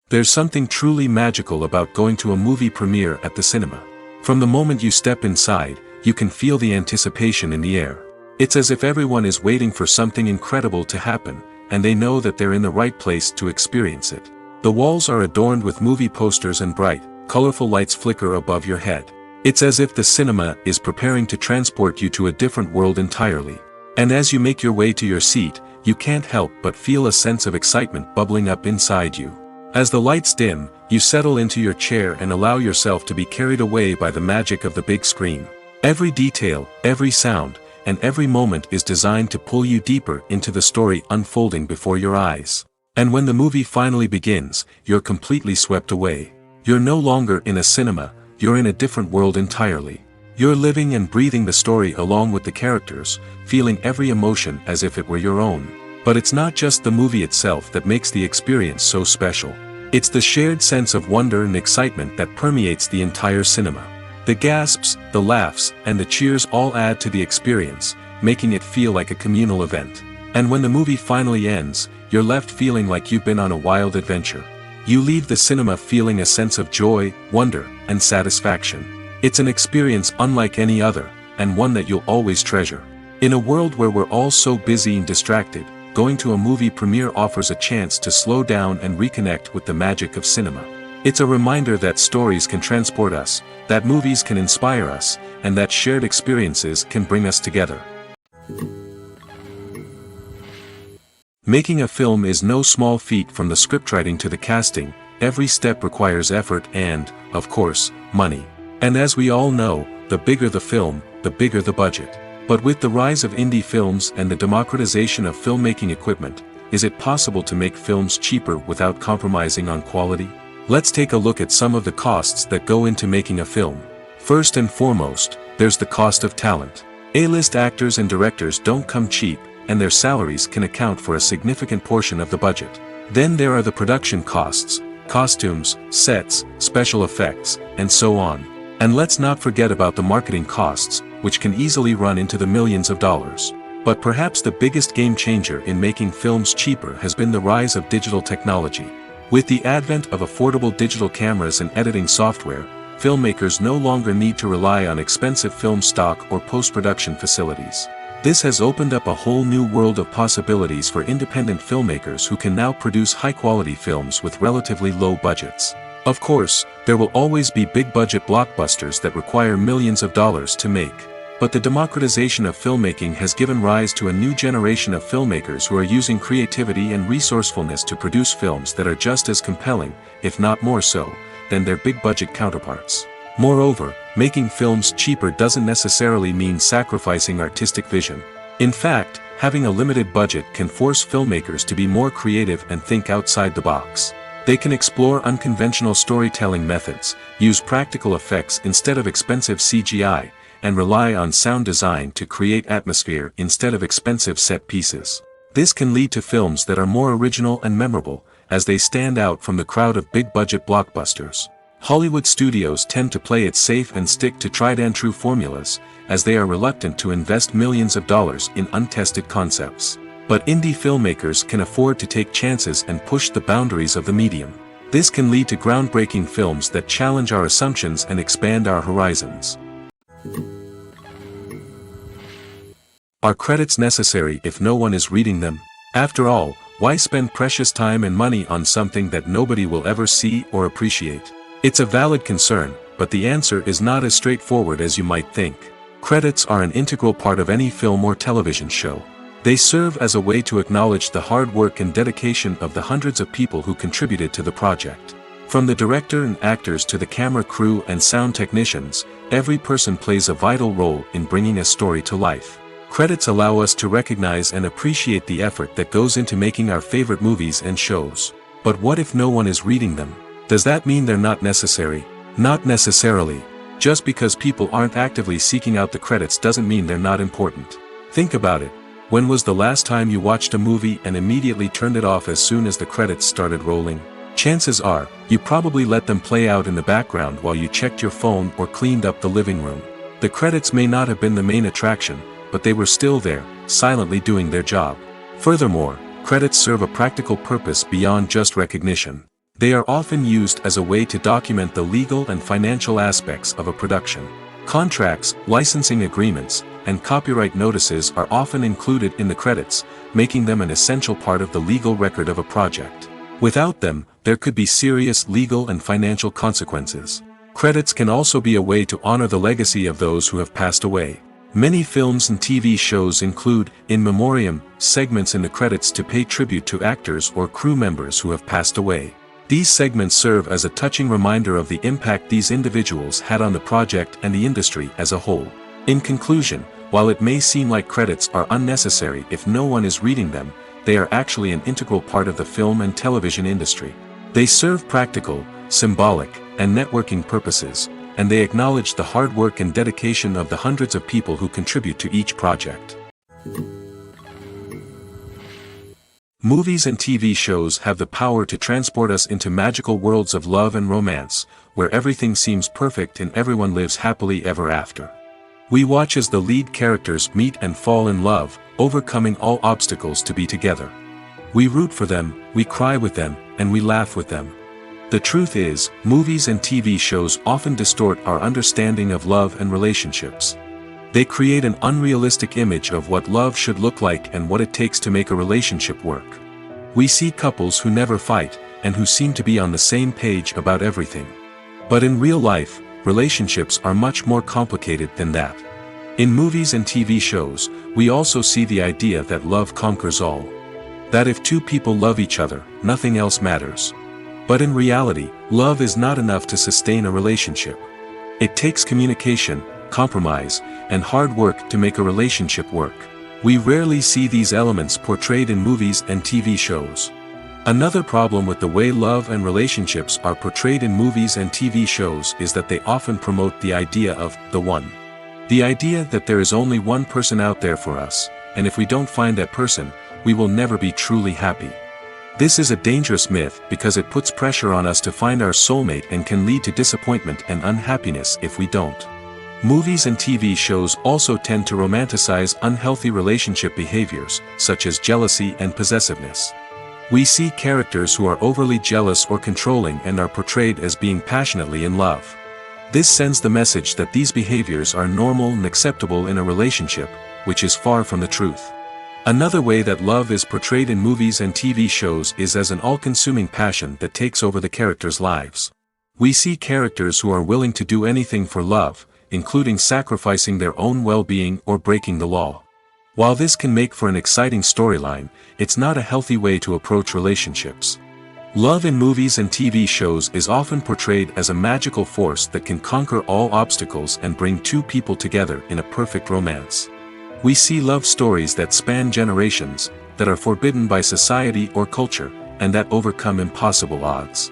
There's something truly magical about going to a movie premiere at the cinema. From the moment you step inside, you can feel the anticipation in the air. It's as if everyone is waiting for something incredible to happen, and they know that they're in the right place to experience it. The walls are adorned with movie posters and bright, colorful lights flicker above your head. It's as if the cinema is preparing to transport you to a different world entirely. And as you make your way to your seat, you can't help but feel a sense of excitement bubbling up inside you. As the lights dim, you settle into your chair and allow yourself to be carried away by the magic of the big screen. Every detail, every sound, and every moment is designed to pull you deeper into the story unfolding before your eyes. And when the movie finally begins, you're completely swept away. You're no longer in a cinema, you're in a different world entirely. You're living and breathing the story along with the characters, feeling every emotion as if it were your own. But it's not just the movie itself that makes the experience so special. It's the shared sense of wonder and excitement that permeates the entire cinema. The gasps, the laughs, and the cheers all add to the experience, making it feel like a communal event. And when the movie finally ends, you're left feeling like you've been on a wild adventure. You leave the cinema feeling a sense of joy, wonder, and satisfaction. It's an experience unlike any other, and one that you'll always treasure. In a world where we're all so busy and distracted, going to a movie premiere offers a chance to slow down and reconnect with the magic of cinema. It's a reminder that stories can transport us, that movies can inspire us, and that shared experiences can bring us together. Making a film is no small feat. From the scriptwriting to the casting, every step requires effort and, of course, money. And as we all know, the bigger the film, the bigger the budget. But with the rise of indie films and the democratization of filmmaking equipment, is it possible to make films cheaper without compromising on quality? Let's take a look at some of the costs that go into making a film. First and foremost, there's the cost of talent. A-list actors and directors don't come cheap, and their salaries can account for a significant portion of the budget. Then there are the production costs, costumes, sets, special effects, and so on. And let's not forget about the marketing costs, which can easily run into the millions of dollars. But perhaps the biggest game changer in making films cheaper has been the rise of digital technology. With the advent of affordable digital cameras and editing software, filmmakers no longer need to rely on expensive film stock or post-production facilities. This has opened up a whole new world of possibilities for independent filmmakers who can now produce high-quality films with relatively low budgets. Of course, there will always be big-budget blockbusters that require millions of dollars to make. But the democratization of filmmaking has given rise to a new generation of filmmakers who are using creativity and resourcefulness to produce films that are just as compelling, if not more so, than their big-budget counterparts. Moreover, making films cheaper doesn't necessarily mean sacrificing artistic vision. In fact, having a limited budget can force filmmakers to be more creative and think outside the box. They can explore unconventional storytelling methods, use practical effects instead of expensive CGI, and rely on sound design to create atmosphere instead of expensive set pieces. This can lead to films that are more original and memorable, as they stand out from the crowd of big-budget blockbusters. Hollywood studios tend to play it safe and stick to tried-and-true formulas, as they are reluctant to invest millions of dollars in untested concepts. But indie filmmakers can afford to take chances and push the boundaries of the medium. This can lead to groundbreaking films that challenge our assumptions and expand our horizons. Are credits necessary if no one is reading them? After all, why spend precious time and money on something that nobody will ever see or appreciate? It's a valid concern, but the answer is not as straightforward as you might think. Credits are an integral part of any film or television show. They serve as a way to acknowledge the hard work and dedication of the hundreds of people who contributed to the project. From the director and actors to the camera crew and sound technicians, every person plays a vital role in bringing a story to life. Credits allow us to recognize and appreciate the effort that goes into making our favorite movies and shows. But what if no one is reading them? Does that mean they're not necessary? Not necessarily. Just because people aren't actively seeking out the credits doesn't mean they're not important. Think about it. When was the last time you watched a movie and immediately turned it off as soon as the credits started rolling? Chances are, you probably let them play out in the background while you checked your phone or cleaned up the living room. The credits may not have been the main attraction, but they were still there, silently doing their job. Furthermore, credits serve a practical purpose beyond just recognition. They are often used as a way to document the legal and financial aspects of a production. Contracts, licensing agreements, and copyright notices are often included in the credits, making them an essential part of the legal record of a project. Without them, there could be serious legal and financial consequences. Credits can also be a way to honor the legacy of those who have passed away. Many films and TV shows include, in memoriam, segments in the credits to pay tribute to actors or crew members who have passed away. These segments serve as a touching reminder of the impact these individuals had on the project and the industry as a whole. In conclusion, while it may seem like credits are unnecessary if no one is reading them, they are actually an integral part of the film and television industry. They serve practical, symbolic, and networking purposes, and they acknowledge the hard work and dedication of the hundreds of people who contribute to each project. Movies and TV shows have the power to transport us into magical worlds of love and romance, where everything seems perfect and everyone lives happily ever after. We watch as the lead characters meet and fall in love, overcoming all obstacles to be together. We root for them, we cry with them, and we laugh with them. The truth is, movies and TV shows often distort our understanding of love and relationships. They create an unrealistic image of what love should look like and what it takes to make a relationship work. We see couples who never fight, and who seem to be on the same page about everything. But in real life, relationships are much more complicated than that. In movies and TV shows, we also see the idea that love conquers all. That if two people love each other, nothing else matters. But in reality, love is not enough to sustain a relationship. It takes communication, compromise, and hard work to make a relationship work. We rarely see these elements portrayed in movies and TV shows. Another problem with the way love and relationships are portrayed in movies and TV shows is that they often promote the idea of the one. The idea that there is only one person out there for us, and if we don't find that person, we will never be truly happy. This is a dangerous myth because it puts pressure on us to find our soulmate and can lead to disappointment and unhappiness if we don't. Movies and TV shows also tend to romanticize unhealthy relationship behaviors, such as jealousy and possessiveness. We see characters who are overly jealous or controlling and are portrayed as being passionately in love. This sends the message that these behaviors are normal and acceptable in a relationship, which is far from the truth. Another way that love is portrayed in movies and TV shows is as an all-consuming passion that takes over the characters' lives. We see characters who are willing to do anything for love, including sacrificing their own well-being or breaking the law. While this can make for an exciting storyline, it's not a healthy way to approach relationships. Love in movies and TV shows is often portrayed as a magical force that can conquer all obstacles and bring two people together in a perfect romance. We see love stories that span generations, that are forbidden by society or culture, and that overcome impossible odds.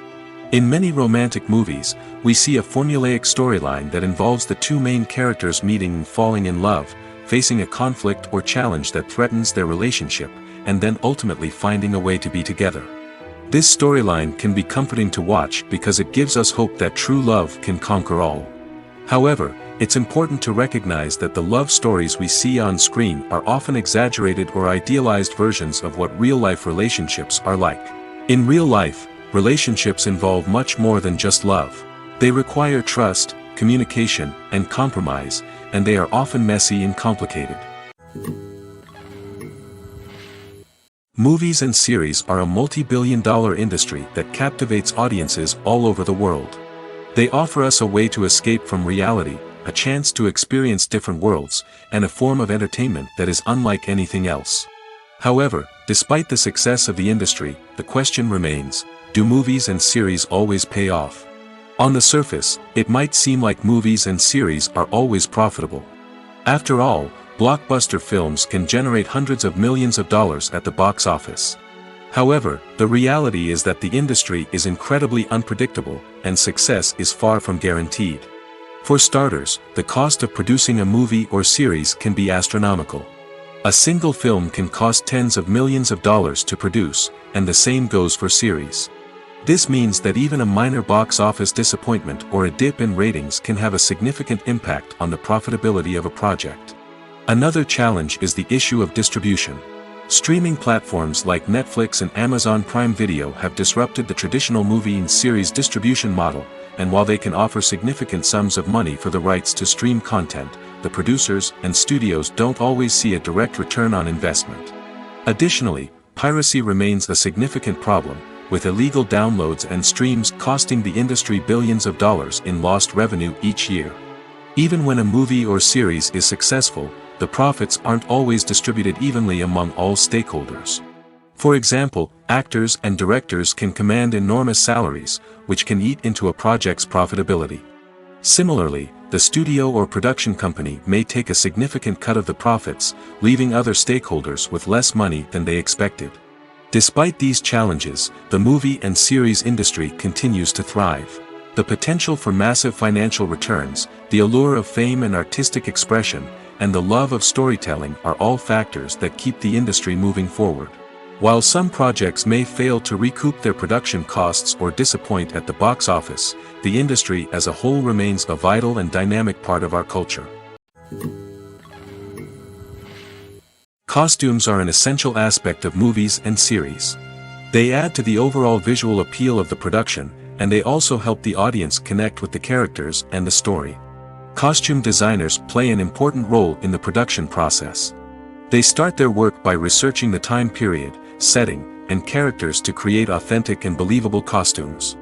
In many romantic movies, we see a formulaic storyline that involves the two main characters meeting and falling in love, facing a conflict or challenge that threatens their relationship, and then ultimately finding a way to be together. This storyline can be comforting to watch because it gives us hope that true love can conquer all. However, it's important to recognize that the love stories we see on screen are often exaggerated or idealized versions of what real-life relationships are like. In real life, relationships involve much more than just love. They require trust, communication, and compromise, and they are often messy and complicated. Movies and series are a multi-billion-dollar industry that captivates audiences all over the world. They offer us a way to escape from reality, a chance to experience different worlds, and a form of entertainment that is unlike anything else. However, despite the success of the industry, the question remains, do movies and series always pay off? On the surface, it might seem like movies and series are always profitable. After all, blockbuster films can generate hundreds of millions of dollars at the box office. However, the reality is that the industry is incredibly unpredictable, and success is far from guaranteed. For starters, the cost of producing a movie or series can be astronomical. A single film can cost tens of millions of dollars to produce, and the same goes for series. This means that even a minor box office disappointment or a dip in ratings can have a significant impact on the profitability of a project. Another challenge is the issue of distribution. Streaming platforms like Netflix and Amazon Prime Video have disrupted the traditional movie and series distribution model, and while they can offer significant sums of money for the rights to stream content, the producers and studios don't always see a direct return on investment. Additionally, piracy remains a significant problem, with illegal downloads and streams costing the industry billions of dollars in lost revenue each year. Even when a movie or series is successful, the profits aren't always distributed evenly among all stakeholders. For example, actors and directors can command enormous salaries, which can eat into a project's profitability. Similarly, the studio or production company may take a significant cut of the profits, leaving other stakeholders with less money than they expected. Despite these challenges, the movie and series industry continues to thrive. The potential for massive financial returns, the allure of fame and artistic expression, and the love of storytelling are all factors that keep the industry moving forward. While some projects may fail to recoup their production costs or disappoint at the box office, the industry as a whole remains a vital and dynamic part of our culture. Costumes are an essential aspect of movies and series. They add to the overall visual appeal of the production, and they also help the audience connect with the characters and the story. Costume designers play an important role in the production process. They start their work by researching the time period, setting, and characters to create authentic and believable costumes.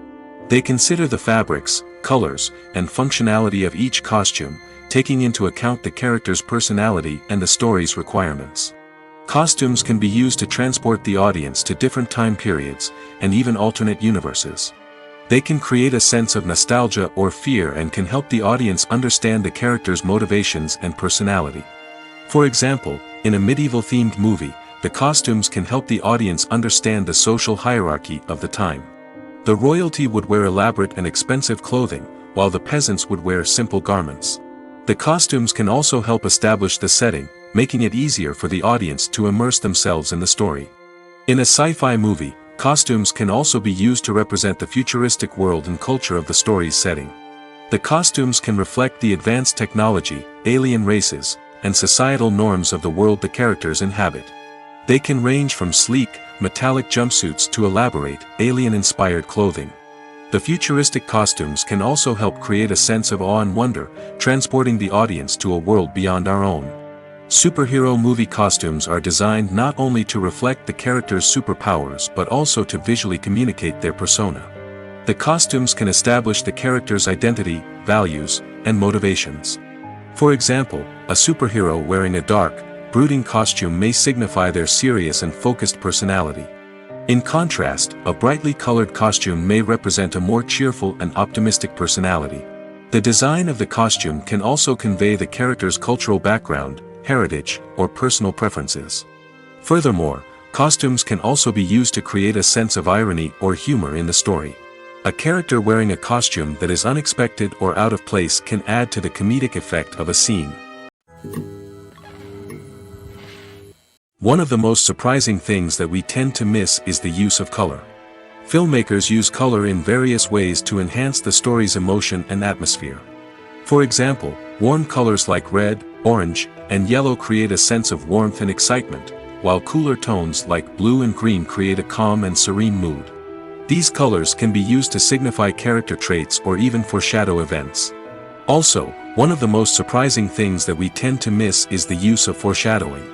They consider the fabrics, colors, and functionality of each costume, taking into account the character's personality and the story's requirements. Costumes can be used to transport the audience to different time periods, and even alternate universes. They can create a sense of nostalgia or fear and can help the audience understand the character's motivations and personality. For example, in a medieval-themed movie, the costumes can help the audience understand the social hierarchy of the time. The royalty would wear elaborate and expensive clothing, while the peasants would wear simple garments. The costumes can also help establish the setting, making it easier for the audience to immerse themselves in the story. In a sci-fi movie, costumes can also be used to represent the futuristic world and culture of the story's setting. The costumes can reflect the advanced technology, alien races, and societal norms of the world the characters inhabit. They can range from sleek, metallic jumpsuits to elaborate, alien-inspired clothing. The futuristic costumes can also help create a sense of awe and wonder, transporting the audience to a world beyond our own. Superhero movie costumes are designed not only to reflect the character's superpowers but also to visually communicate their persona. The costumes can establish the character's identity, values, and motivations. For example, a superhero wearing a dark, brooding costume may signify their serious and focused personality. In contrast, a brightly colored costume may represent a more cheerful and optimistic personality. The design of the costume can also convey the character's cultural background, heritage, or personal preferences. Furthermore, costumes can also be used to create a sense of irony or humor in the story. A character wearing a costume that is unexpected or out of place can add to the comedic effect of a scene. One of the most surprising things that we tend to miss is the use of color. Filmmakers use color in various ways to enhance the story's emotion and atmosphere. For example, warm colors like red, orange, and yellow create a sense of warmth and excitement, while cooler tones like blue and green create a calm and serene mood. These colors can be used to signify character traits or even foreshadow events. Also, one of the most surprising things that we tend to miss is the use of foreshadowing.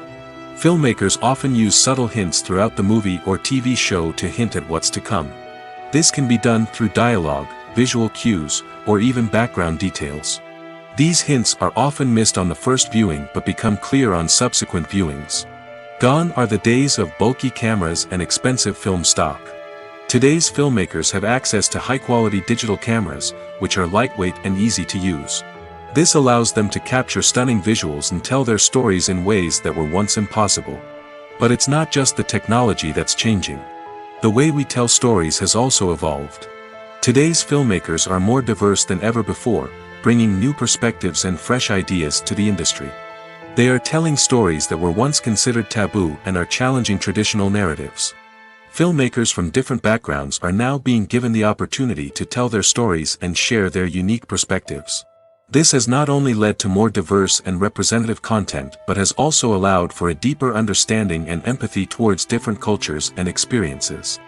Filmmakers often use subtle hints throughout the movie or TV show to hint at what's to come. This can be done through dialogue, visual cues, or even background details. These hints are often missed on the first viewing but become clear on subsequent viewings. Gone are the days of bulky cameras and expensive film stock. Today's filmmakers have access to high-quality digital cameras, which are lightweight and easy to use. This allows them to capture stunning visuals and tell their stories in ways that were once impossible. But it's not just the technology that's changing. The way we tell stories has also evolved. Today's filmmakers are more diverse than ever before, bringing new perspectives and fresh ideas to the industry. They are telling stories that were once considered taboo and are challenging traditional narratives. Filmmakers from different backgrounds are now being given the opportunity to tell their stories and share their unique perspectives. This has not only led to more diverse and representative content but has also allowed for a deeper understanding and empathy towards different cultures and experiences.